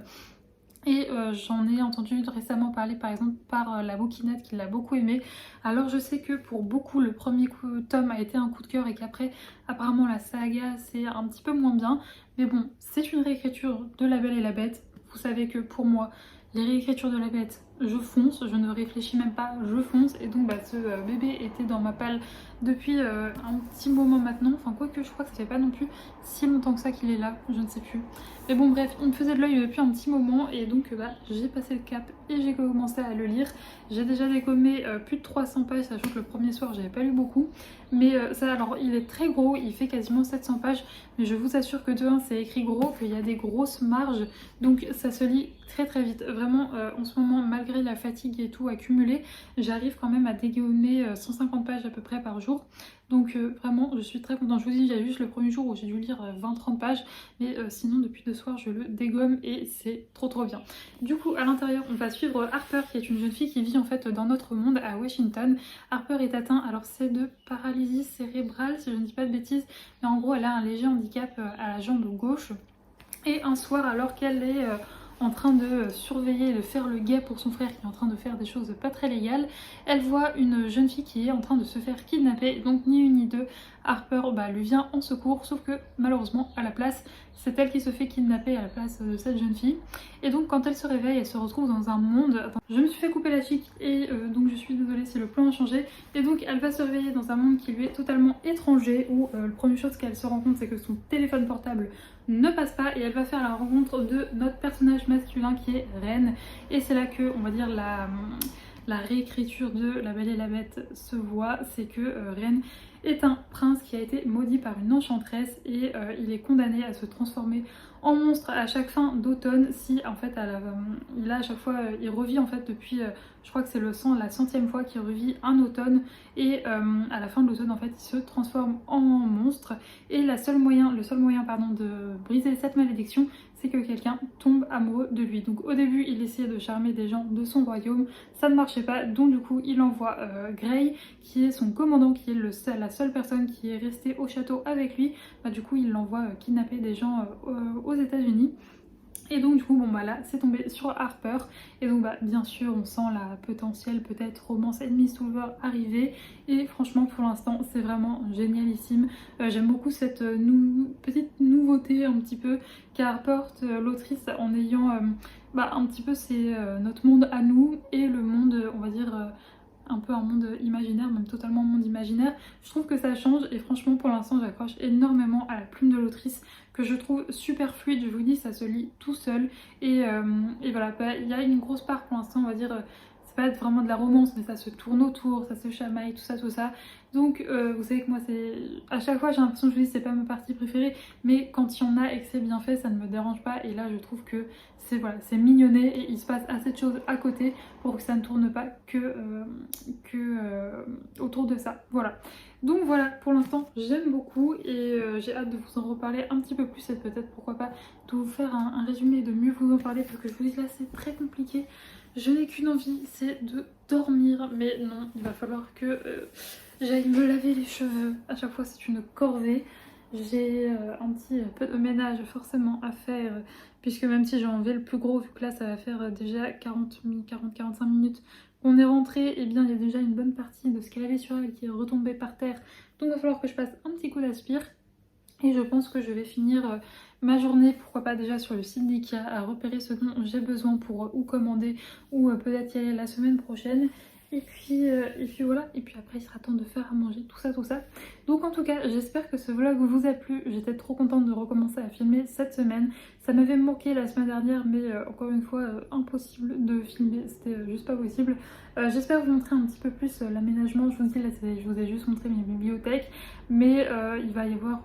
Et j'en ai entendu récemment parler par exemple par la bouquinette qui l'a beaucoup aimé. Alors je sais que pour beaucoup le premier tome a été un coup de cœur et qu'après apparemment la saga c'est un petit peu moins bien. Mais bon, c'est une réécriture de La Belle et la Bête. Vous savez que pour moi les réécritures de La Bête, je fonce, je ne réfléchis même pas, je fonce. Et donc ce bébé était dans ma palle depuis un petit moment maintenant. Enfin quoique je crois que ça fait pas non plus si longtemps que ça qu'il est là, je ne sais plus. Mais bon bref, il me faisait de l'œil depuis un petit moment et donc j'ai passé le cap et j'ai commencé à le lire. J'ai déjà dégommé plus de 300 pages, sachant que le premier soir j'avais pas lu beaucoup. Mais ça, alors il est très gros, il fait quasiment 700 pages, mais je vous assure que de 1 c'est écrit gros, qu'il y a des grosses marges, donc ça se lit très très vite. Vraiment en ce moment, malgré la fatigue et tout accumulée, j'arrive quand même à dégommer 150 pages à peu près par jour. Donc vraiment je suis très contente. Je vous dis, il y a juste le premier jour où j'ai dû lire 20-30 pages, mais sinon depuis 2 soirs je le dégomme et c'est trop trop bien. Du coup à l'intérieur on va suivre Harper qui est une jeune fille qui vit en fait dans notre monde à Washington. Harper est atteinte, alors c'est de paralysie cérébrale si je ne dis pas de bêtises, mais en gros elle a un léger handicap à la jambe gauche. Et un soir alors qu'elle est en train de surveiller, de faire le guet pour son frère qui est en train de faire des choses pas très légales, elle voit une jeune fille qui est en train de se faire kidnapper, donc ni une ni deux, Harper lui vient en secours, sauf que malheureusement à la place c'est elle qui se fait kidnapper à la place de cette jeune fille. Et donc quand elle se réveille, elle se retrouve dans un monde... Attends, je me suis fait couper la chic et donc je suis désolée si le plan a changé. Et donc elle va se réveiller dans un monde qui lui est totalement étranger, où la première chose qu'elle se rend compte c'est que son téléphone portable ne passe pas, et elle va faire la rencontre de notre personnage masculin qui est Ren. Et c'est là que, on va dire, la réécriture de La Belle et la Bête se voit, c'est que Ren est un prince qui a été maudit par une enchanteresse et il est condamné à se transformer en monstre à chaque fin d'automne si en fait il a à chaque fois il revit en fait depuis je crois que c'est la centième fois qu'il revit un automne et à la fin de l'automne en fait il se transforme en monstre et le seul moyen pardon, de briser cette malédiction c'est que quelqu'un tombe amoureux de lui. Donc au début il essayait de charmer des gens de son royaume, ça ne marchait pas, donc du coup il envoie Grey qui est son commandant, qui est la seule personne qui est restée au château avec lui. Bah, du coup il l'envoie kidnapper des gens aux États-Unis. Et donc du coup bon bah là c'est tombé sur Harper et donc bah bien sûr on sent la potentielle peut-être romance Enemies to Lovers arriver et franchement pour l'instant c'est vraiment génialissime. J'aime beaucoup cette petite nouveauté un petit peu qu'apporte l'autrice en ayant bah, un petit peu c'est notre monde à nous et le monde on va dire un peu un monde imaginaire, même totalement un monde imaginaire. Je trouve que ça change et franchement pour l'instant j'accroche énormément à la plume de l'autrice que je trouve super fluide, je vous dis ça se lit tout seul et voilà, bah, il y a une grosse part pour l'instant on va dire c'est pas vraiment de la romance mais ça se tourne autour, ça se chamaille, tout ça. Donc vous savez que moi c'est à chaque fois j'ai l'impression que je vous dis c'est pas ma partie préférée mais quand il y en a et que c'est bien fait ça ne me dérange pas et là je trouve que c'est voilà, c'est mignonné et il se passe assez de choses à côté pour que ça ne tourne pas que autour de ça. Voilà. Donc voilà, pour l'instant j'aime beaucoup et j'ai hâte de vous en reparler un petit peu plus et peut-être pourquoi pas de vous faire un résumé, de mieux vous en parler parce que je vous dis là c'est très compliqué. Je n'ai qu'une envie, c'est de dormir mais non, il va falloir que j'aille me laver les cheveux. À chaque fois c'est une corvée. J'ai un petit peu de ménage forcément à faire puisque même si j'ai enlevé le plus gros vu que là ça va faire déjà 40-45 minutes qu'on est rentré, et bien il y a déjà une bonne partie de ce qu'elle avait sur elle qui est retombée par terre donc il va falloir que je passe un petit coup d'aspire et je pense que je vais finir ma journée, pourquoi pas déjà sur le site d'IKEA à repérer ce dont j'ai besoin pour ou commander ou peut-être y aller la semaine prochaine. Et puis voilà, et puis après il sera temps de faire à manger, tout ça. Donc en tout cas, j'espère que ce vlog vous a plu. J'étais trop contente de recommencer à filmer cette semaine. Ça m'avait manqué la semaine dernière, mais encore une fois, impossible de filmer, c'était juste pas possible. J'espère vous montrer un petit peu plus l'aménagement. Je vous dis là, je vous ai juste montré mes bibliothèques, mais il va y avoir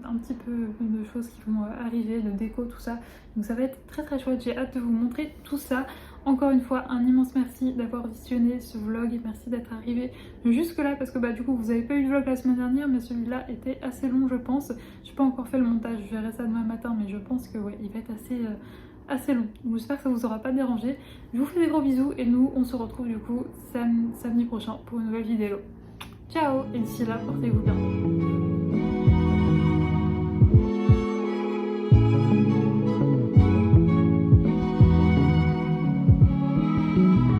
un petit peu de choses qui vont arriver, de déco, tout ça. Donc ça va être très chouette, j'ai hâte de vous montrer tout ça. Encore une fois, un immense merci d'avoir visionné ce vlog et merci d'être arrivé jusque là parce que bah du coup vous avez pas eu de vlog la semaine dernière mais celui-là était assez long je pense. J'ai pas encore fait le montage, je verrai ça demain matin mais je pense que ouais il va être assez long. Donc j'espère que ça vous aura pas dérangé. Je vous fais des gros bisous et nous on se retrouve du coup samedi prochain pour une nouvelle vidéo. Ciao et d'ici là portez-vous bien.